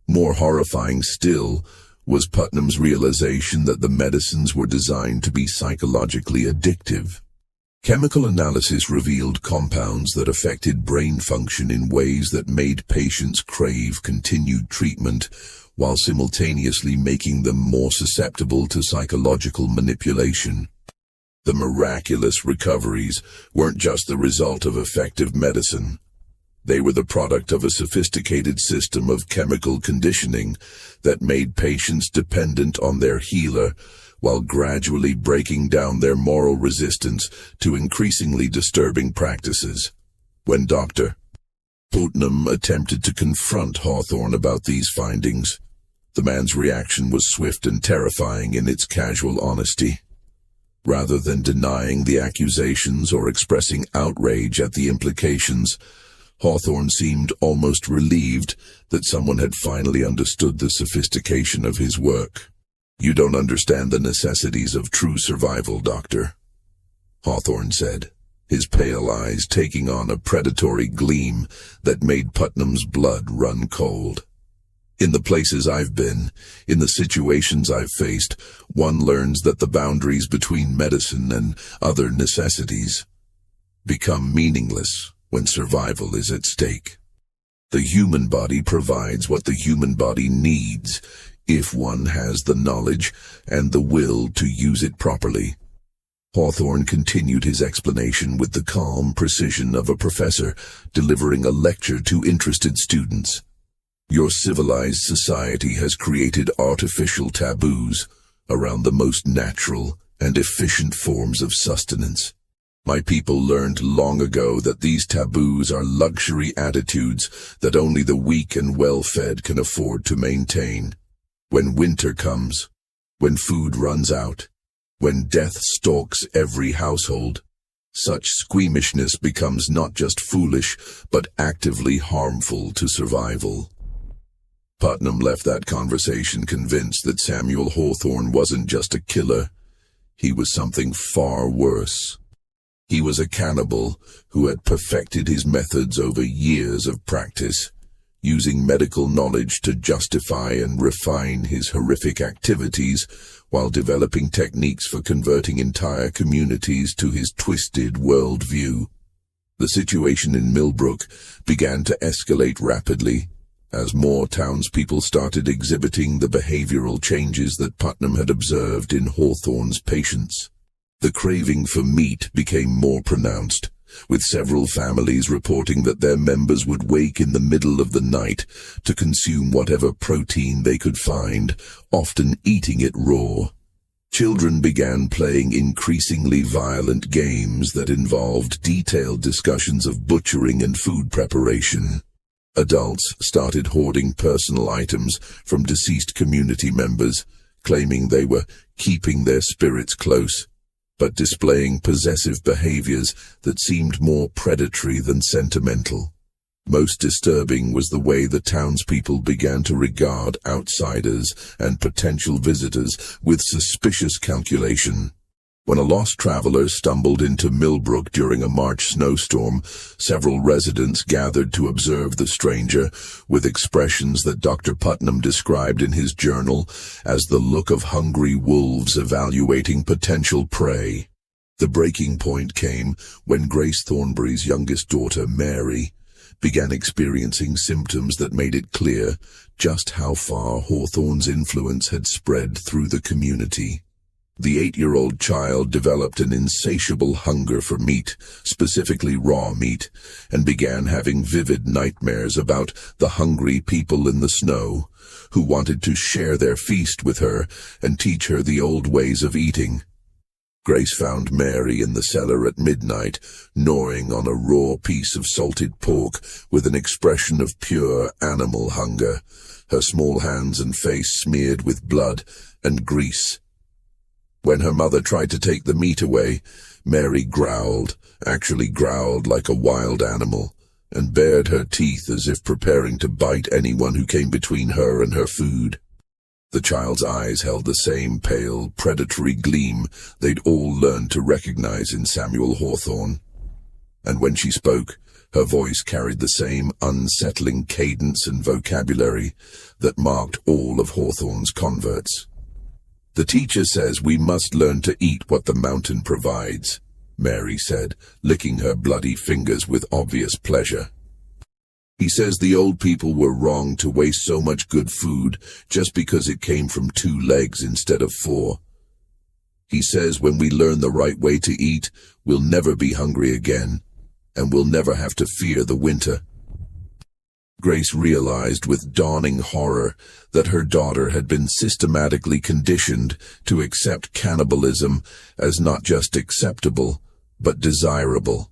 S1: More horrifying still was Putnam's realization that the medicines were designed to be psychologically addictive. Chemical analysis revealed compounds that affected brain function in ways that made patients crave continued treatment, while simultaneously making them more susceptible to psychological manipulation. The miraculous recoveries weren't just the result of effective medicine. They were the product of a sophisticated system of chemical conditioning that made patients dependent on their healer, while gradually breaking down their moral resistance to increasingly disturbing practices. When Dr. Putnam attempted to confront Hawthorne about these findings, the man's reaction was swift and terrifying in its casual honesty. Rather than denying the accusations or expressing outrage at the implications, Hawthorne seemed almost relieved that someone had finally understood the sophistication of his work. "You don't understand the necessities of true survival, Doctor," Hawthorne said, his pale eyes taking on a predatory gleam that made Putnam's blood run cold. "In the places I've been, in the situations I've faced, one learns that the boundaries between medicine and other necessities become meaningless when survival is at stake. The human body provides what the human body needs, if one has the knowledge and the will to use it properly." Hawthorne continued his explanation with the calm precision of a professor delivering a lecture to interested students. "Your civilized society has created artificial taboos around the most natural and efficient forms of sustenance. My people learned long ago that these taboos are luxury attitudes that only the weak and well-fed can afford to maintain. When winter comes, when food runs out, when death stalks every household, such squeamishness becomes not just foolish, but actively harmful to survival. Putnam left that conversation convinced that Samuel Hawthorne wasn't just a killer. He was something far worse. He was a cannibal who had perfected his methods over years of practice, using medical knowledge to justify and refine his horrific activities while developing techniques for converting entire communities to his twisted worldview. The situation in Milbrook began to escalate rapidly as more townspeople started exhibiting the behavioral changes that Putnam had observed in Hawthorne's patients. The craving for meat became more pronounced, with several families reporting that their members would wake in the middle of the night to consume whatever protein they could find, often eating it raw. Children began playing increasingly violent games that involved detailed discussions of butchering and food preparation. Adults started hoarding personal items from deceased community members, claiming they were keeping their spirits close, but displaying possessive behaviors that seemed more predatory than sentimental. Most disturbing was the way the townspeople began to regard outsiders and potential visitors with suspicious calculation. When a lost traveler stumbled into Milbrook during a March snowstorm, several residents gathered to observe the stranger, with expressions that Dr. Putnam described in his journal as the look of hungry wolves evaluating potential prey. The breaking point came when Grace Thornbury's youngest daughter, Mary, began experiencing symptoms that made it clear just how far Hawthorne's influence had spread through the community. The 8-year-old child developed an insatiable hunger for meat, specifically raw meat, and began having vivid nightmares about the hungry people in the snow, who wanted to share their feast with her and teach her the old ways of eating. Grace found Mary in the cellar at midnight, gnawing on a raw piece of salted pork with an expression of pure animal hunger, her small hands and face smeared with blood and grease. When her mother tried to take the meat away, Mary growled, actually growled like a wild animal, and bared her teeth as if preparing to bite anyone who came between her and her food. The child's eyes held the same pale, predatory gleam they'd all learned to recognize in Samuel Hawthorne. And when she spoke, her voice carried the same unsettling cadence and vocabulary that marked all of Hawthorne's converts. "The teacher says we must learn to eat what the mountain provides," Mary said, licking her bloody fingers with obvious pleasure. "He says the old people were wrong to waste so much good food just because it came from 2 legs instead of 4. He says when we learn the right way to eat, we'll never be hungry again, and we'll never have to fear the winter." Grace realized with dawning horror that her daughter had been systematically conditioned to accept cannibalism as not just acceptable, but desirable,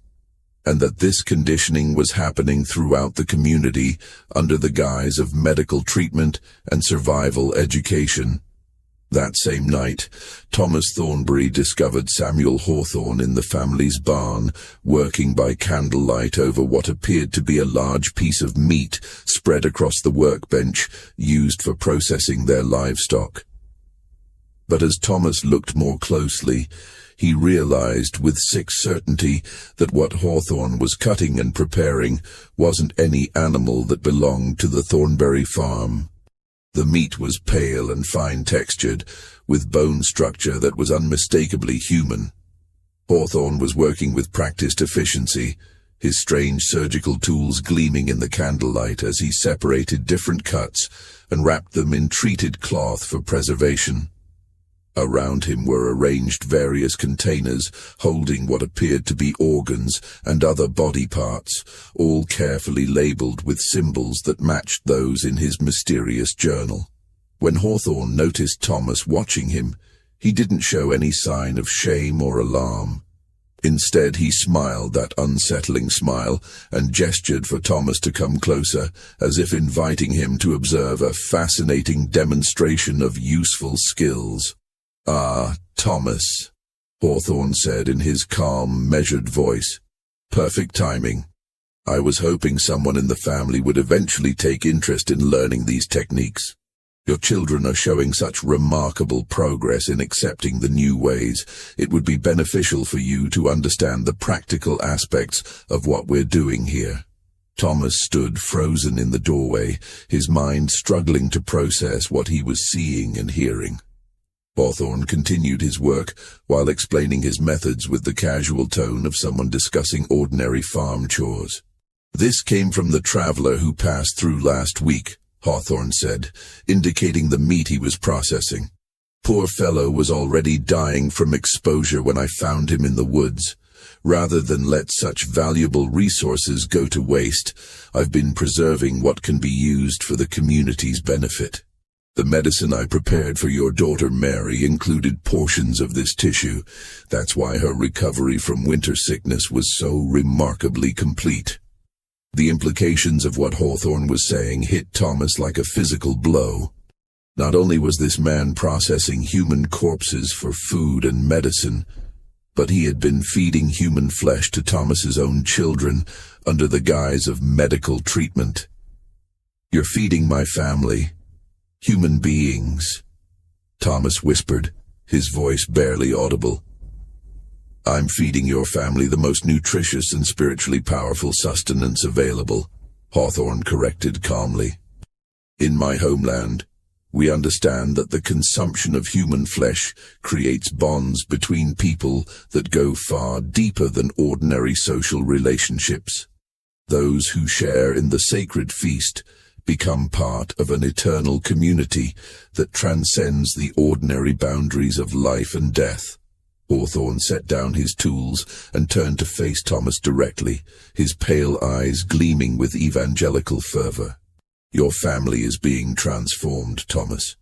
S1: and that this conditioning was happening throughout the community under the guise of medical treatment and survival education. That same night, Thomas Thornbury discovered Samuel Hawthorne in the family's barn, working by candlelight over what appeared to be a large piece of meat spread across the workbench used for processing their livestock. But as Thomas looked more closely, he realized with sick certainty that what Hawthorne was cutting and preparing wasn't any animal that belonged to the Thornbury farm. The meat was pale and fine-textured, with bone structure that was unmistakably human. Hawthorne was working with practiced efficiency, his strange surgical tools gleaming in the candlelight as he separated different cuts and wrapped them in treated cloth for preservation. Around him were arranged various containers holding what appeared to be organs and other body parts, all carefully labeled with symbols that matched those in his mysterious journal. When Hawthorne noticed Thomas watching him, he didn't show any sign of shame or alarm. Instead, he smiled that unsettling smile and gestured for Thomas to come closer, as if inviting him to observe a fascinating demonstration of useful skills. "Ah, Thomas," Hawthorne said in his calm, measured voice. "Perfect timing. I was hoping someone in the family would eventually take interest in learning these techniques. Your children are showing such remarkable progress in accepting the new ways. It would be beneficial for you to understand the practical aspects of what we're doing here." Thomas stood frozen in the doorway, his mind struggling to process what he was seeing and hearing. Hawthorne continued his work while explaining his methods with the casual tone of someone discussing ordinary farm chores. "This came from the traveler who passed through last week," Hawthorne said, indicating the meat he was processing. "Poor fellow was already dying from exposure when I found him in the woods. Rather than let such valuable resources go to waste, I've been preserving what can be used for the community's benefit. The medicine I prepared for your daughter Mary included portions of this tissue. That's why her recovery from winter sickness was so remarkably complete." The implications of what Hawthorne was saying hit Thomas like a physical blow. Not only was this man processing human corpses for food and medicine, but he had been feeding human flesh to Thomas's own children under the guise of medical treatment. "You're feeding my family, human beings," Thomas whispered, his voice barely audible. "I'm feeding your family the most nutritious and spiritually powerful sustenance available," Hawthorne corrected calmly. "In my homeland, we understand that the consumption of human flesh creates bonds between people that go far deeper than ordinary social relationships. Those who share in the sacred feast become part of an eternal community that transcends the ordinary boundaries of life and death." Hawthorne set down his tools and turned to face Thomas directly, his pale eyes gleaming with evangelical fervor. "Your family is being transformed, Thomas.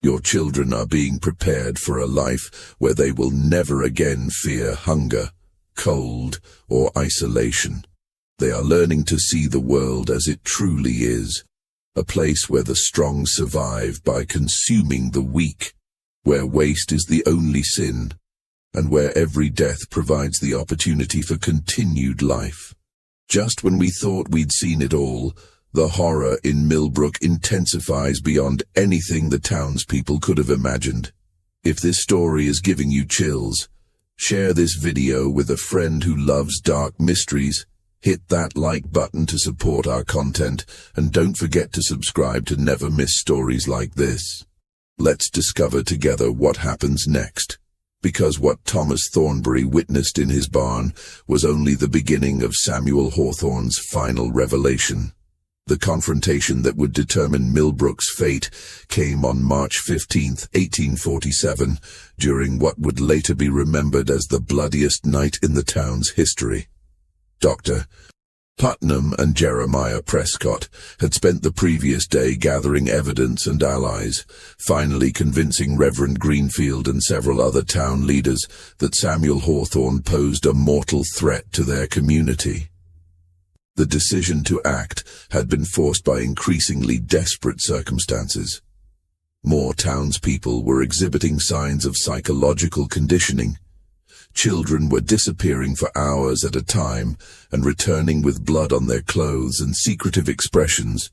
S1: Your children are being prepared for a life where they will never again fear hunger, cold, or isolation. They are learning to see the world as it truly is, a place where the strong survive by consuming the weak, where waste is the only sin, and where every death provides the opportunity for continued life." Just when we thought we'd seen it all, the horror in Milbrook intensifies beyond anything the townspeople could have imagined. If this story is giving you chills, share this video with a friend who loves dark mysteries, hit that like button to support our content, and don't forget to subscribe to never miss stories like this. Let's discover together what happens next. Because what Thomas Thornbury witnessed in his barn was only the beginning of Samuel Hawthorne's final revelation. The confrontation that would determine Milbrook's fate came on March 15, 1847, during what would later be remembered as the bloodiest night in the town's history. Dr. Putnam and Jeremiah Prescott had spent the previous day gathering evidence and allies, finally convincing Reverend Greenfield and several other town leaders that Samuel Hawthorne posed a mortal threat to their community. The decision to act had been forced by increasingly desperate circumstances. More townspeople were exhibiting signs of psychological conditioning. Children were disappearing for hours at a time and returning with blood on their clothes and secretive expressions,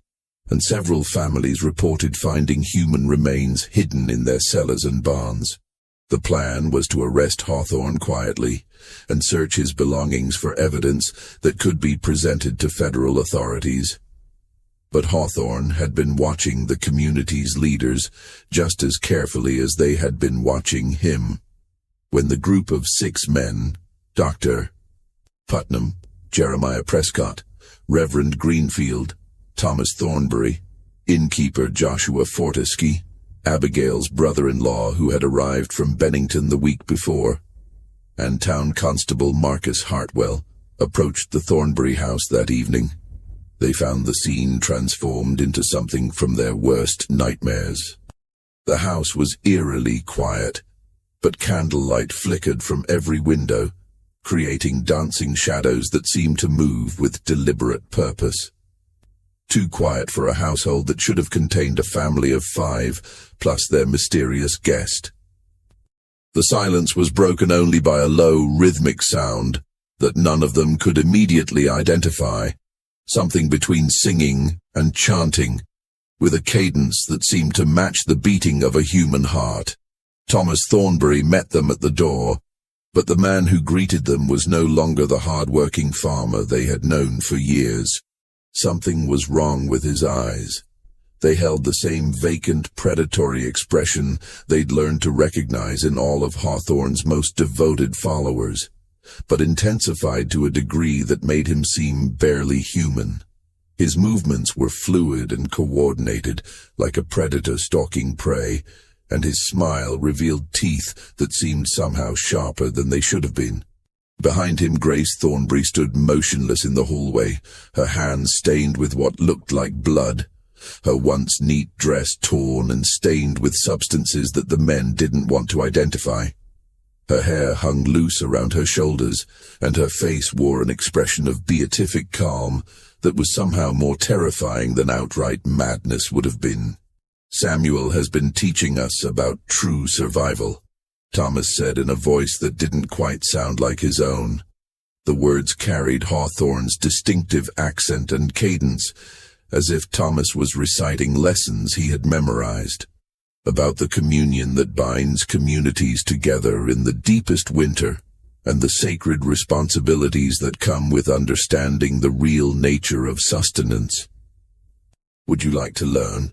S1: and several families reported finding human remains hidden in their cellars and barns. The plan was to arrest Hawthorne quietly and search his belongings for evidence that could be presented to federal authorities. But Hawthorne had been watching the community's leaders just as carefully as they had been watching him. When the group of 6 men, Dr. Putnam, Jeremiah Prescott, Reverend Greenfield, Thomas Thornbury, innkeeper Joshua Fortescue, Abigail's brother-in-law who had arrived from Bennington the week before, and town constable Marcus Hartwell, approached the Thornbury house that evening, they found the scene transformed into something from their worst nightmares. The house was eerily quiet, but candlelight flickered from every window, creating dancing shadows that seemed to move with deliberate purpose. Too quiet for a household that should have contained a family of 5, plus their mysterious guest. The silence was broken only by a low, rhythmic sound that none of them could immediately identify, something between singing and chanting, with a cadence that seemed to match the beating of a human heart. Thomas Thornbury met them at the door, but the man who greeted them was no longer the hard-working farmer they had known for years. Something was wrong with his eyes. They held the same vacant, predatory expression they'd learned to recognize in all of Hawthorne's most devoted followers, but intensified to a degree that made him seem barely human. His movements were fluid and coordinated, like a predator stalking prey, and his smile revealed teeth that seemed somehow sharper than they should have been. Behind him, Grace Thornbury stood motionless in the hallway, her hands stained with what looked like blood, her once neat dress torn and stained with substances that the men didn't want to identify. Her hair hung loose around her shoulders, and her face wore an expression of beatific calm that was somehow more terrifying than outright madness would have been. "Samuel has been teaching us about true survival," Thomas said in a voice that didn't quite sound like his own. The words carried Hawthorne's distinctive accent and cadence, as if Thomas was reciting lessons he had memorized, about the communion that binds communities together in the deepest winter, and the sacred responsibilities that come with understanding the real nature of sustenance. "Would you like to learn?"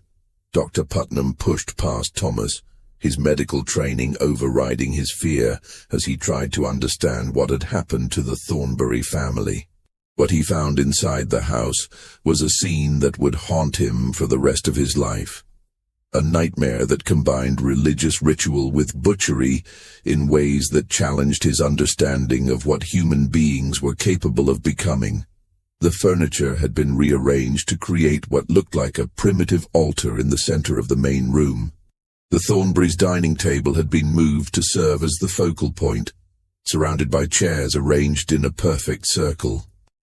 S1: Dr. Putnam pushed past Thomas, his medical training overriding his fear as he tried to understand what had happened to the Thornbury family. What he found inside the house was a scene that would haunt him for the rest of his life. A nightmare that combined religious ritual with butchery in ways that challenged his understanding of what human beings were capable of becoming. The furniture had been rearranged to create what looked like a primitive altar in the center of the main room. The Thornburys' dining table had been moved to serve as the focal point, surrounded by chairs arranged in a perfect circle.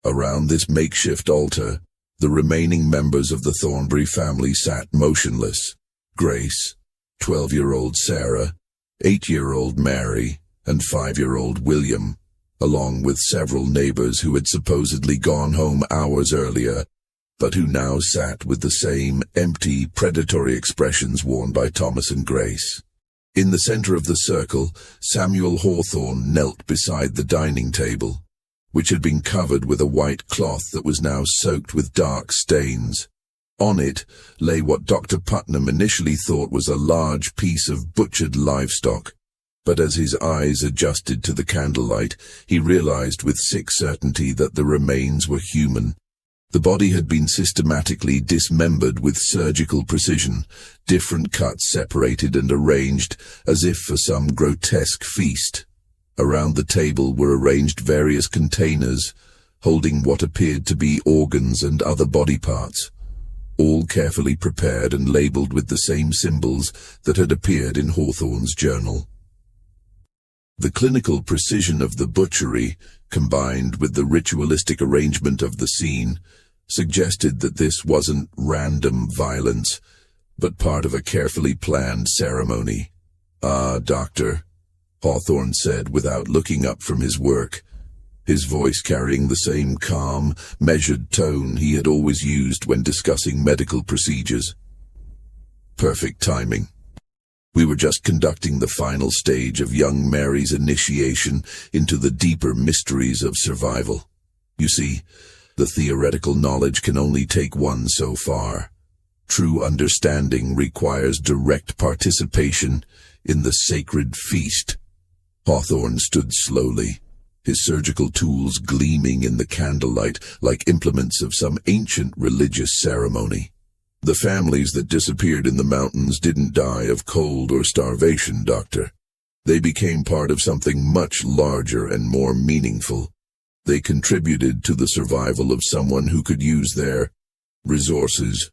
S1: Around this makeshift altar, the remaining members of the Thornbury family sat motionless. Grace, 12-year-old Sarah, 8-year-old Mary, and 5-year-old William, along with several neighbors who had supposedly gone home hours earlier, but who now sat with the same empty, predatory expressions worn by Thomas and Grace. In the center of the circle, Samuel Hawthorne knelt beside the dining table, which had been covered with a white cloth that was now soaked with dark stains. On it lay what Dr. Putnam initially thought was a large piece of butchered livestock, but as his eyes adjusted to the candlelight, he realized with sick certainty that the remains were human. The body had been systematically dismembered with surgical precision, different cuts separated and arranged as if for some grotesque feast. Around the table were arranged various containers, holding what appeared to be organs and other body parts, all carefully prepared and labeled with the same symbols that had appeared in Hawthorne's journal. The clinical precision of the butchery, combined with the ritualistic arrangement of the scene, suggested that this wasn't random violence, but part of a carefully planned ceremony. "Ah, Doctor," Hawthorne said without looking up from his work, his voice carrying the same calm, measured tone he had always used when discussing medical procedures. "Perfect timing. We were just conducting the final stage of young Mary's initiation into the deeper mysteries of survival. You see, the theoretical knowledge can only take one so far. True understanding requires direct participation in the sacred feast." Hawthorne stood slowly, his surgical tools gleaming in the candlelight like implements of some ancient religious ceremony. "The families that disappeared in the mountains didn't die of cold or starvation, Doctor. They became part of something much larger and more meaningful. They contributed to the survival of someone who could use their resources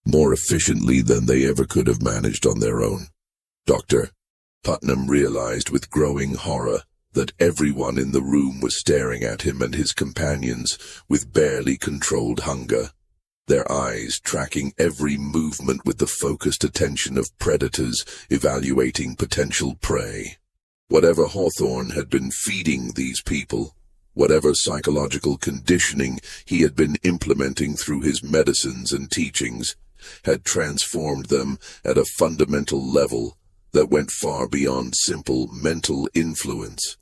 S1: more efficiently than they ever could have managed on their own." Dr. Putnam realized with growing horror that everyone in the room was staring at him and his companions with barely controlled hunger, their eyes tracking every movement with the focused attention of predators evaluating potential prey. Whatever Hawthorne had been feeding these people, whatever psychological conditioning he had been implementing through his medicines and teachings, had transformed them at a fundamental level that went far beyond simple mental influence.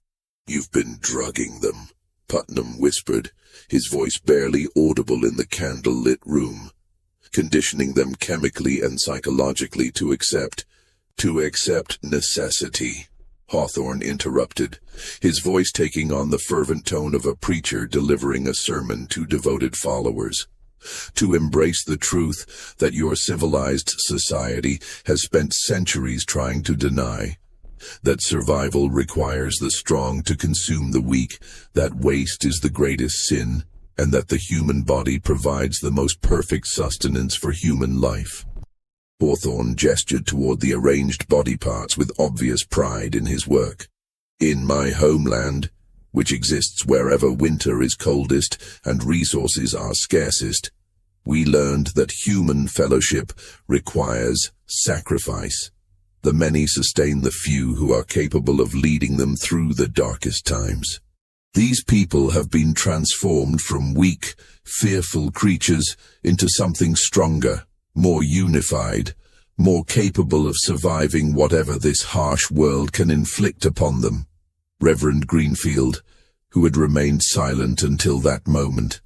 S1: "You've been drugging them," Putnam whispered, his voice barely audible in the candle-lit room. "Conditioning them chemically and psychologically to accept necessity," Hawthorne interrupted, his voice taking on the fervent tone of a preacher delivering a sermon to devoted followers. "To embrace the truth that your civilized society has spent centuries trying to deny. That survival requires the strong to consume the weak, that waste is the greatest sin, and that the human body provides the most perfect sustenance for human life." Hawthorne gestured toward the arranged body parts with obvious pride in his work. "In my homeland, which exists wherever winter is coldest and resources are scarcest, we learned that human fellowship requires sacrifice. The many sustain the few who are capable of leading them through the darkest times. These people have been transformed from weak, fearful creatures into something stronger, more unified, more capable of surviving whatever this harsh world can inflict upon them." Reverend Greenfield, who had remained silent until that moment,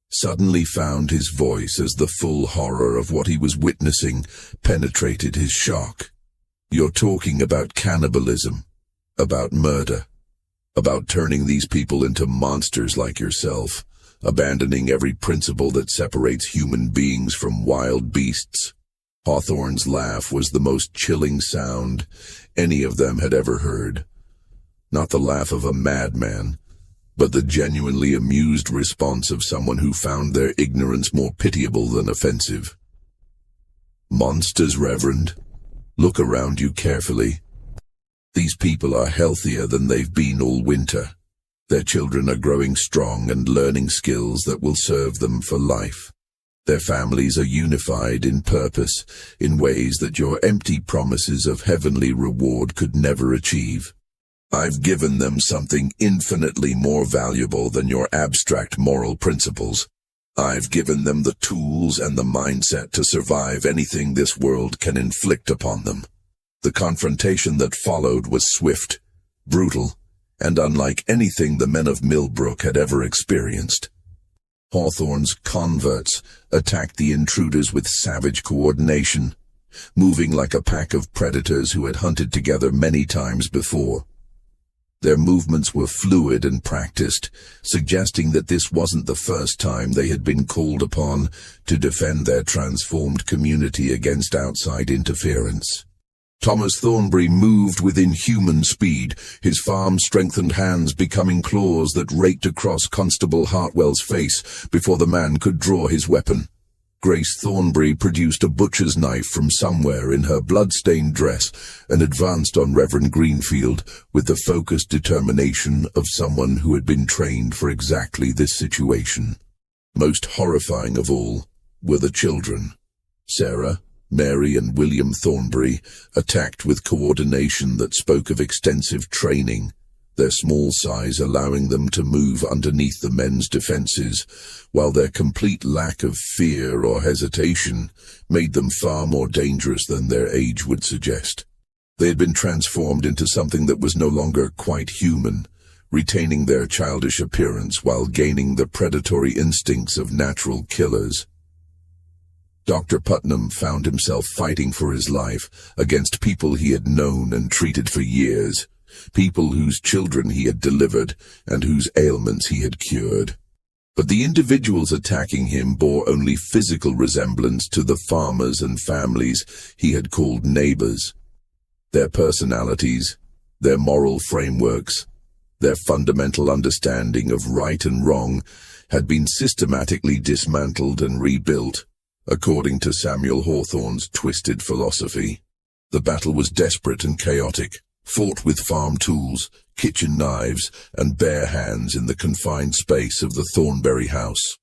S1: suddenly found his voice as the full horror of what he was witnessing penetrated his shock. "You're talking about cannibalism, about murder, about turning these people into monsters like yourself, abandoning every principle that separates human beings from wild beasts." Hawthorne's laugh was the most chilling sound any of them had ever heard. Not the laugh of a madman, but the genuinely amused response of someone who found their ignorance more pitiable than offensive. "Monsters, Reverend? Look around you carefully. These people are healthier than they've been all winter. Their children are growing strong and learning skills that will serve them for life. Their families are unified in purpose, in ways that your empty promises of heavenly reward could never achieve. I've given them something infinitely more valuable than your abstract moral principles. I've given them the tools and the mindset to survive anything this world can inflict upon them." The confrontation that followed was swift, brutal, and unlike anything the men of Milbrook had ever experienced. Hawthorne's converts attacked the intruders with savage coordination, moving like a pack of predators who had hunted together many times before. Their movements were fluid and practiced, suggesting that this wasn't the first time they had been called upon to defend their transformed community against outside interference. Thomas Thornbury moved with inhuman speed, his farm-strengthened hands becoming claws that raked across Constable Hartwell's face before the man could draw his weapon. Grace Thornbury produced a butcher's knife from somewhere in her blood-stained dress and advanced on Reverend Greenfield with the focused determination of someone who had been trained for exactly this situation. Most horrifying of all were the children. Sarah, Mary and William Thornbury attacked with coordination that spoke of extensive training, their small size allowing them to move underneath the men's defenses, while their complete lack of fear or hesitation made them far more dangerous than their age would suggest. They had been transformed into something that was no longer quite human, retaining their childish appearance while gaining the predatory instincts of natural killers. Dr. Putnam found himself fighting for his life against people he had known and treated for years, people whose children he had delivered and whose ailments he had cured. But the individuals attacking him bore only physical resemblance to the farmers and families he had called neighbors. Their personalities, their moral frameworks, their fundamental understanding of right and wrong had been systematically dismantled and rebuilt, according to Samuel Hawthorne's twisted philosophy. The battle was desperate and chaotic, fought with farm tools, kitchen knives, and bare hands in the confined space of the Thornbury house.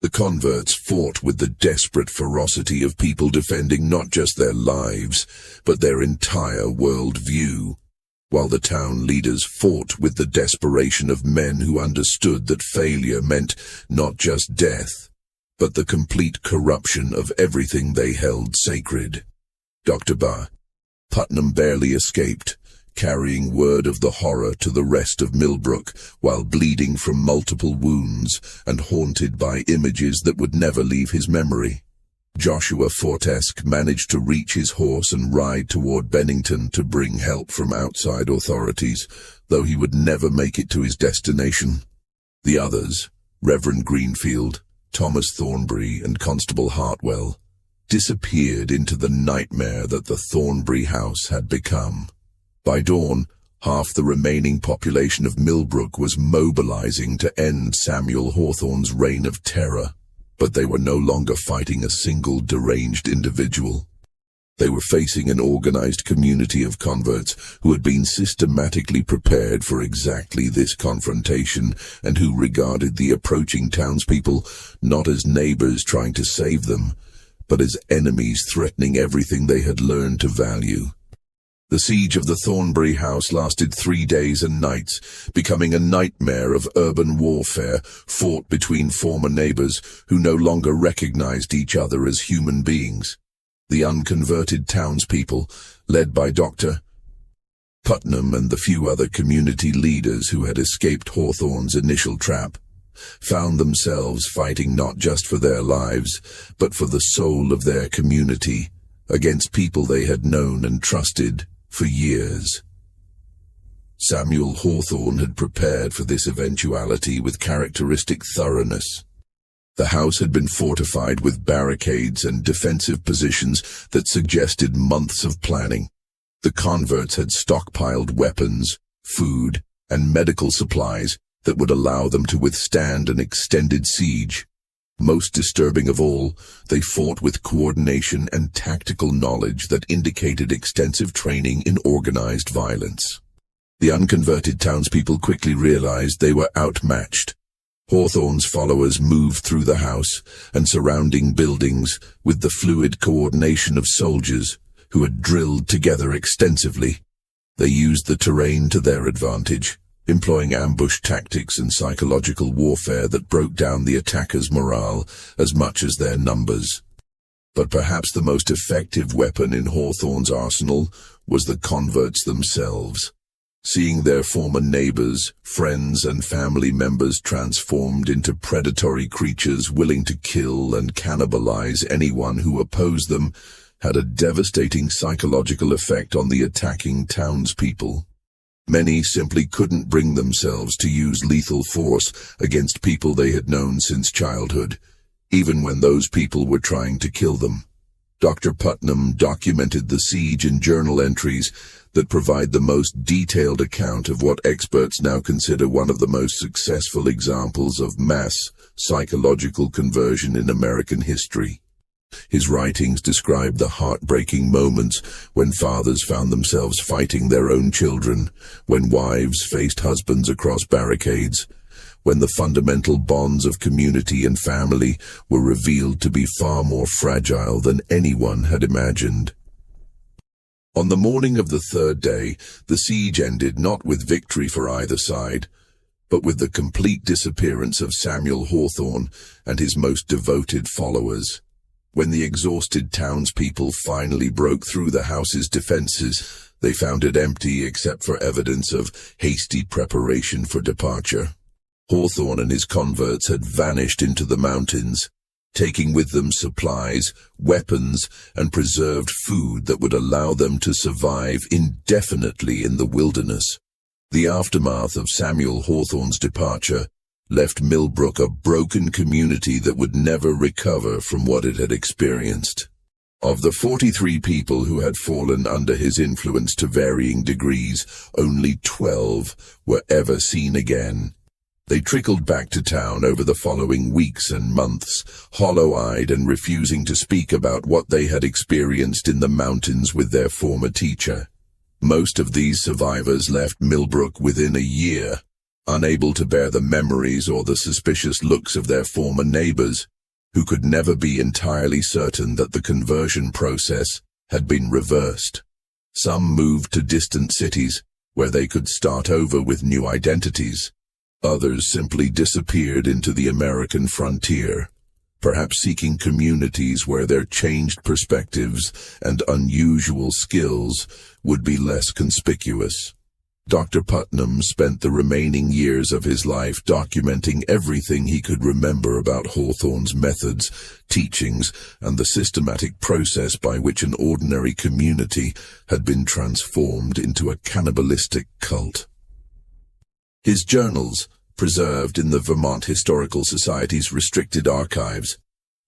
S1: The converts fought with the desperate ferocity of people defending not just their lives, but their entire world view, while the town leaders fought with the desperation of men who understood that failure meant not just death, but the complete corruption of everything they held sacred. Dr. Putnam barely escaped, carrying word of the horror to the rest of Milbrook while bleeding from multiple wounds and haunted by images that would never leave his memory. Joshua Fortesque managed to reach his horse and ride toward Bennington to bring help from outside authorities, though he would never make it to his destination. The others, Reverend Greenfield, Thomas Thornbury, and Constable Hartwell, disappeared into the nightmare that the Thornbury house had become. By dawn, half the remaining population of Milbrook was mobilizing to end Samuel Hawthorne's reign of terror, but they were no longer fighting a single deranged individual. They were facing an organized community of converts who had been systematically prepared for exactly this confrontation and who regarded the approaching townspeople not as neighbors trying to save them, but as enemies threatening everything they had learned to value. The siege of the Thornbury house lasted 3 days and nights, becoming a nightmare of urban warfare fought between former neighbors who no longer recognized each other as human beings. The unconverted townspeople, led by Dr. Putnam and the few other community leaders who had escaped Hawthorne's initial trap, found themselves fighting not just for their lives, but for the soul of their community, against people they had known and trusted for years. Samuel Hawthorne had prepared for this eventuality with characteristic thoroughness. The house had been fortified with barricades and defensive positions that suggested months of planning. The converts had stockpiled weapons, food, and medical supplies that would allow them to withstand an extended siege. Most disturbing of all, they fought with coordination and tactical knowledge that indicated extensive training in organized violence. The unconverted townspeople quickly realized they were outmatched. Hawthorne's followers moved through the house and surrounding buildings with the fluid coordination of soldiers who had drilled together extensively. They used the terrain to their advantage, employing ambush tactics and psychological warfare that broke down the attackers' morale as much as their numbers. But perhaps the most effective weapon in Hawthorne's arsenal was the converts themselves. Seeing their former neighbors, friends, and family members transformed into predatory creatures willing to kill and cannibalize anyone who opposed them had a devastating psychological effect on the attacking townspeople. Many simply couldn't bring themselves to use lethal force against people they had known since childhood, even when those people were trying to kill them. Dr. Putnam documented the siege in journal entries that provide the most detailed account of what experts now consider one of the most successful examples of mass psychological conversion in American history. His writings describe the heartbreaking moments when fathers found themselves fighting their own children, when wives faced husbands across barricades, when the fundamental bonds of community and family were revealed to be far more fragile than anyone had imagined. On the morning of the third day, the siege ended not with victory for either side, but with the complete disappearance of Samuel Hawthorne and his most devoted followers. When the exhausted townspeople finally broke through the house's defenses, they found it empty except for evidence of hasty preparation for departure. Hawthorne and his converts had vanished into the mountains, taking with them supplies, weapons, and preserved food that would allow them to survive indefinitely in the wilderness. The aftermath of Samuel Hawthorne's departure left Milbrook a broken community that would never recover from what it had experienced. Of the 43 people who had fallen under his influence to varying degrees, only 12 were ever seen again. They trickled back to town over the following weeks and months, hollow-eyed and refusing to speak about what they had experienced in the mountains with their former teacher. Most of these survivors left Milbrook within a year, unable to bear the memories or the suspicious looks of their former neighbors, who could never be entirely certain that the conversion process had been reversed. Some moved to distant cities, where they could start over with new identities. Others simply disappeared into the American frontier, perhaps seeking communities where their changed perspectives and unusual skills would be less conspicuous. Dr. Putnam spent the remaining years of his life documenting everything he could remember about Hawthorne's methods, teachings, and the systematic process by which an ordinary community had been transformed into a cannibalistic cult. His journals, preserved in the Vermont Historical Society's restricted archives,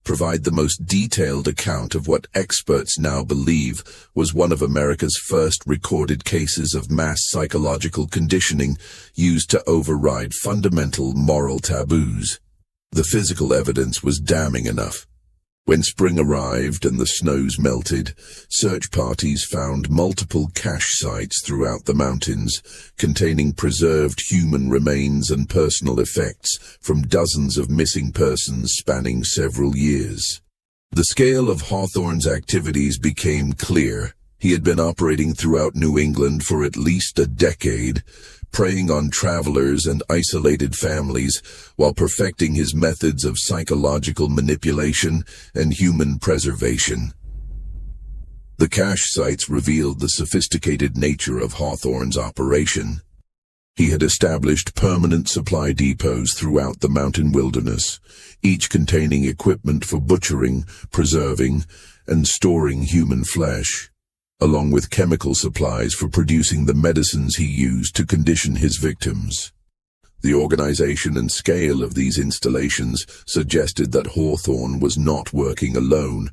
S1: provide the most detailed account of what experts now believe was one of America's first recorded cases of mass psychological conditioning used to override fundamental moral taboos. The physical evidence was damning enough. When spring arrived and the snows melted, search parties found multiple cache sites throughout the mountains, containing preserved human remains and personal effects from dozens of missing persons spanning several years. The scale of Hawthorne's activities became clear. He had been operating throughout New England for at least a decade, preying on travelers and isolated families while perfecting his methods of psychological manipulation and human preservation. The cache sites revealed the sophisticated nature of Hawthorne's operation. He had established permanent supply depots throughout the mountain wilderness, each containing equipment for butchering, preserving, and storing human flesh, along with chemical supplies for producing the medicines he used to condition his victims. The organization and scale of these installations suggested that Hawthorne was not working alone,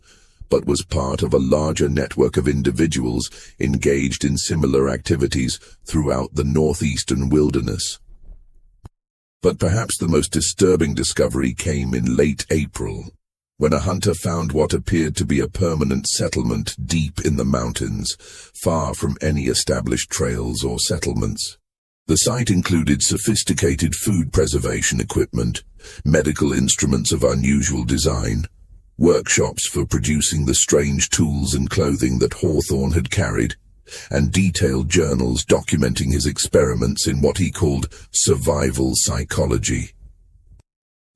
S1: but was part of a larger network of individuals engaged in similar activities throughout the northeastern wilderness. But perhaps the most disturbing discovery came in late April, when a hunter found what appeared to be a permanent settlement deep in the mountains, far from any established trails or settlements. The site included sophisticated food preservation equipment, medical instruments of unusual design, workshops for producing the strange tools and clothing that Hawthorne had carried, and detailed journals documenting his experiments in what he called survival psychology.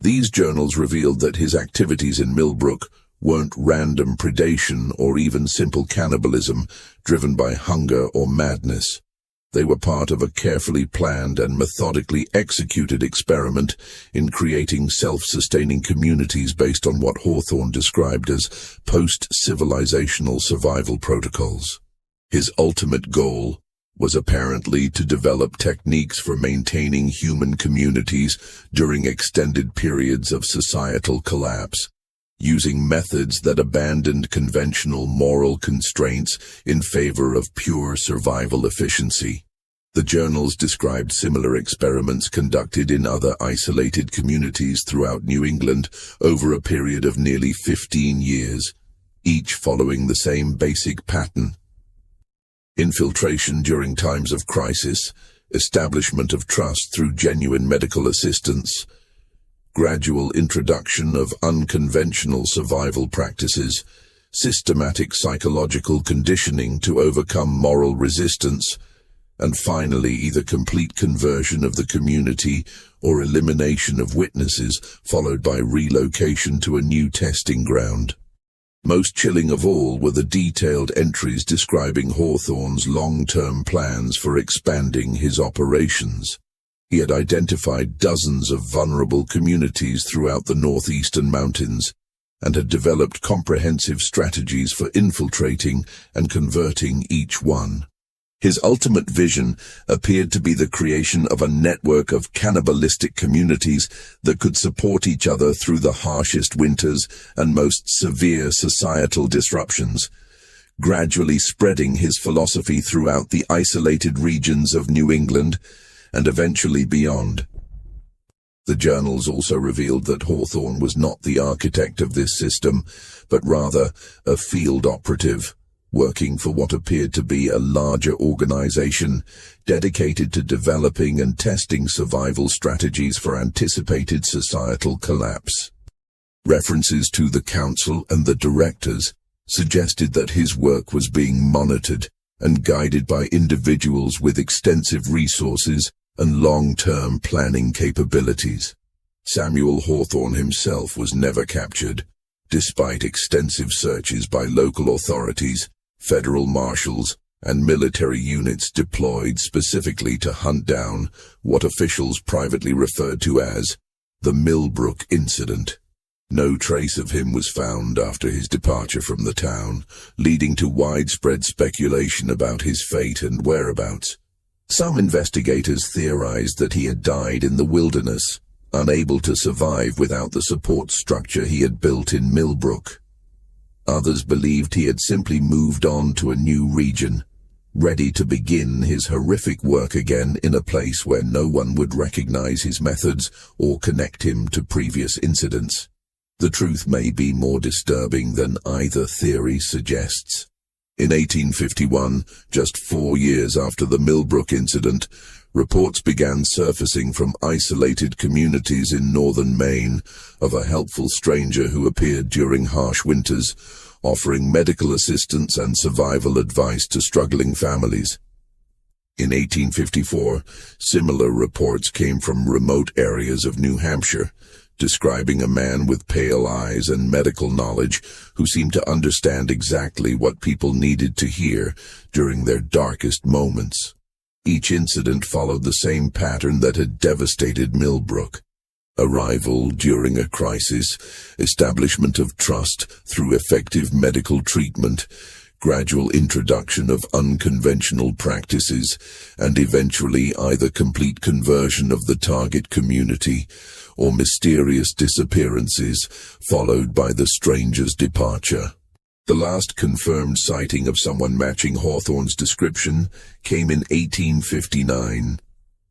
S1: These journals revealed that his activities in Milbrook weren't random predation or even simple cannibalism driven by hunger or madness. They were part of a carefully planned and methodically executed experiment in creating self-sustaining communities based on what Hawthorne described as post-civilizational survival protocols. His ultimate goal was apparently to develop techniques for maintaining human communities during extended periods of societal collapse, using methods that abandoned conventional moral constraints in favor of pure survival efficiency. The journals described similar experiments conducted in other isolated communities throughout New England over a period of nearly 15 years, each following the same basic pattern: infiltration during times of crisis, establishment of trust through genuine medical assistance, gradual introduction of unconventional survival practices, systematic psychological conditioning to overcome moral resistance, and finally either complete conversion of the community or elimination of witnesses, followed by relocation to a new testing ground. Most chilling of all were the detailed entries describing Hawthorne's long-term plans for expanding his operations. He had identified dozens of vulnerable communities throughout the northeastern mountains and had developed comprehensive strategies for infiltrating and converting each one. His ultimate vision appeared to be the creation of a network of cannibalistic communities that could support each other through the harshest winters and most severe societal disruptions, gradually spreading his philosophy throughout the isolated regions of New England and eventually beyond. The journals also revealed that Hawthorne was not the architect of this system, but rather a field operative, working for what appeared to be a larger organization dedicated to developing and testing survival strategies for anticipated societal collapse. References to the council and the directors suggested that his work was being monitored and guided by individuals with extensive resources and long-term planning capabilities. Samuel Hawthorne himself was never captured, despite extensive searches by local authorities, federal marshals, and military units deployed specifically to hunt down what officials privately referred to as the Milbrook incident. No trace of him was found after his departure from the town, leading to widespread speculation about his fate and whereabouts. Some investigators theorized that he had died in the wilderness, unable to survive without the support structure he had built in Milbrook. Others believed he had simply moved on to a new region, ready to begin his horrific work again in a place where no one would recognize his methods or connect him to previous incidents. The truth may be more disturbing than either theory suggests. In 1851, just 4 years after the Milbrook incident, reports began surfacing from isolated communities in northern Maine of a helpful stranger who appeared during harsh winters, offering medical assistance and survival advice to struggling families. In 1854, similar reports came from remote areas of New Hampshire, describing a man with pale eyes and medical knowledge who seemed to understand exactly what people needed to hear during their darkest moments. Each incident followed the same pattern that had devastated Milbrook. Arrival during a crisis, establishment of trust through effective medical treatment, gradual introduction of unconventional practices, and eventually either complete conversion of the target community or mysterious disappearances, followed by the stranger's departure. The last confirmed sighting of someone matching Hawthorne's description came in 1859,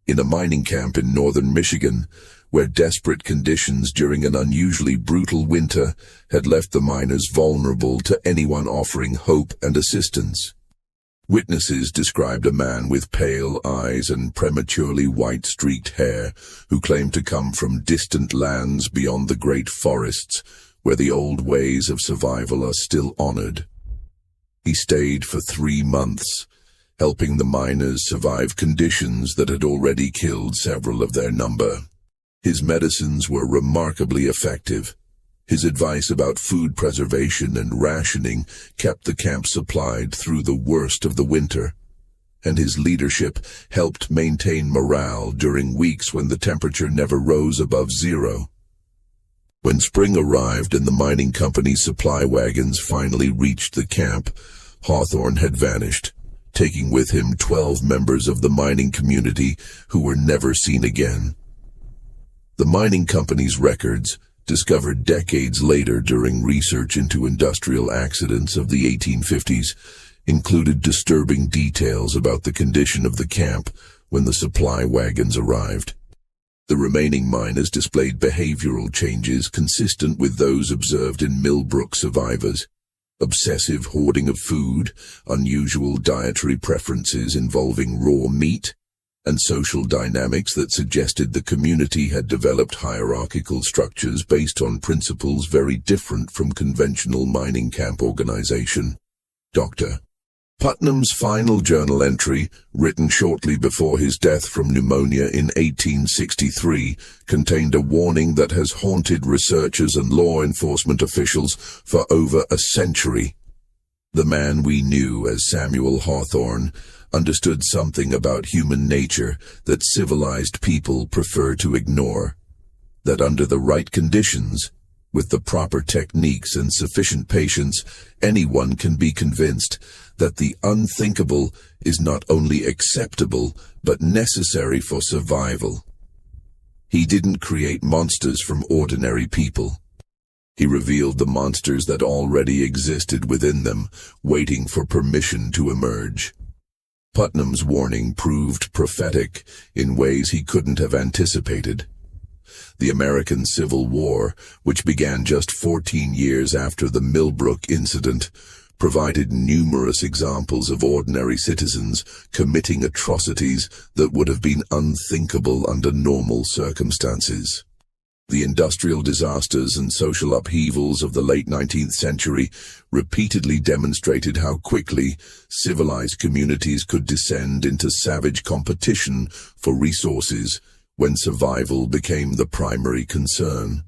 S1: in a mining camp in northern Michigan, where desperate conditions during an unusually brutal winter had left the miners vulnerable to anyone offering hope and assistance. Witnesses described a man with pale eyes and prematurely white-streaked hair who claimed to come from distant lands beyond the great forests, where the old ways of survival are still honored. He stayed for 3 months, helping the miners survive conditions that had already killed several of their number. His medicines were remarkably effective. His advice about food preservation and rationing kept the camp supplied through the worst of the winter, and his leadership helped maintain morale during weeks when the temperature never rose above 0. When spring arrived and the mining company's supply wagons finally reached the camp, Hawthorne had vanished, taking with him 12 members of the mining community who were never seen again. The mining company's records, discovered decades later during research into industrial accidents of the 1850s, included disturbing details about the condition of the camp when the supply wagons arrived. The remaining miners displayed behavioral changes consistent with those observed in Milbrook survivors: obsessive hoarding of food, unusual dietary preferences involving raw meat, and social dynamics that suggested the community had developed hierarchical structures based on principles very different from conventional mining camp organization. Dr. Putnam's final journal entry, written shortly before his death from pneumonia in 1863, contained a warning that has haunted researchers and law enforcement officials for over a century. The man we knew as Samuel Hawthorne understood something about human nature that civilized people prefer to ignore. That under the right conditions, with the proper techniques and sufficient patience, anyone can be convinced that the unthinkable is not only acceptable, but necessary for survival. He didn't create monsters from ordinary people. He revealed the monsters that already existed within them, waiting for permission to emerge. Putnam's warning proved prophetic in ways he couldn't have anticipated. The American Civil War, which began just 14 years after the Milbrook incident, provided numerous examples of ordinary citizens committing atrocities that would have been unthinkable under normal circumstances. The industrial disasters and social upheavals of the late 19th century repeatedly demonstrated how quickly civilized communities could descend into savage competition for resources when survival became the primary concern.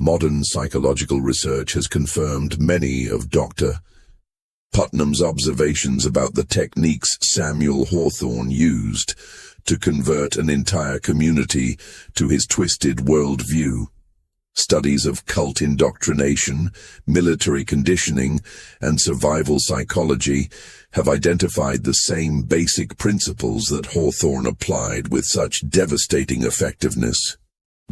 S1: Modern psychological research has confirmed many of Dr. Putnam's observations about the techniques Samuel Hawthorne used to convert an entire community to his twisted worldview. Studies of cult indoctrination, military conditioning, and survival psychology have identified the same basic principles that Hawthorne applied with such devastating effectiveness.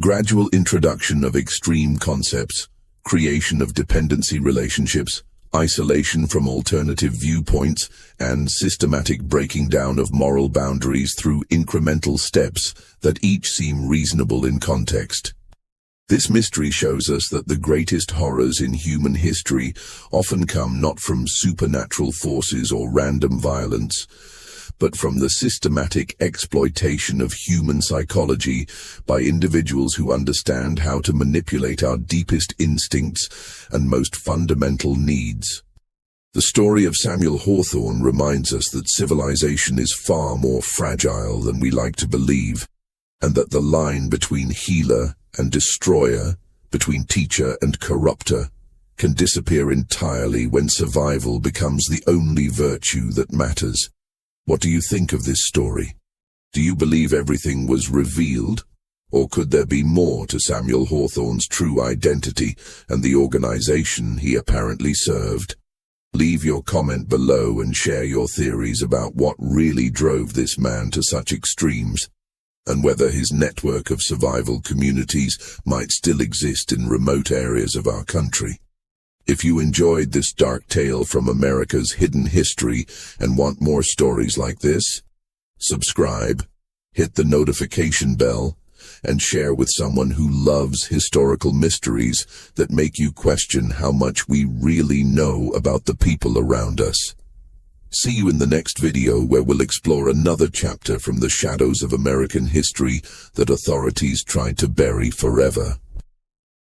S1: Gradual introduction of extreme concepts, creation of dependency relationships, isolation from alternative viewpoints, and systematic breaking down of moral boundaries through incremental steps that each seem reasonable in context. This mystery shows us that the greatest horrors in human history often come not from supernatural forces or random violence, but from the systematic exploitation of human psychology by individuals who understand how to manipulate our deepest instincts and most fundamental needs. The story of Samuel Hawthorne reminds us that civilization is far more fragile than we like to believe, and that the line between healer and destroyer, between teacher and corrupter, can disappear entirely when survival becomes the only virtue that matters. What do you think of this story? Do you believe everything was revealed? Or could there be more to Samuel Hawthorne's true identity and the organization he apparently served? Leave your comment below and share your theories about what really drove this man to such extremes, and whether his network of survival communities might still exist in remote areas of our country. If you enjoyed this dark tale from America's hidden history and want more stories like this, subscribe, hit the notification bell, and share with someone who loves historical mysteries that make you question how much we really know about the people around us. See you in the next video, where we'll explore another chapter from the shadows of American history that authorities tried to bury forever.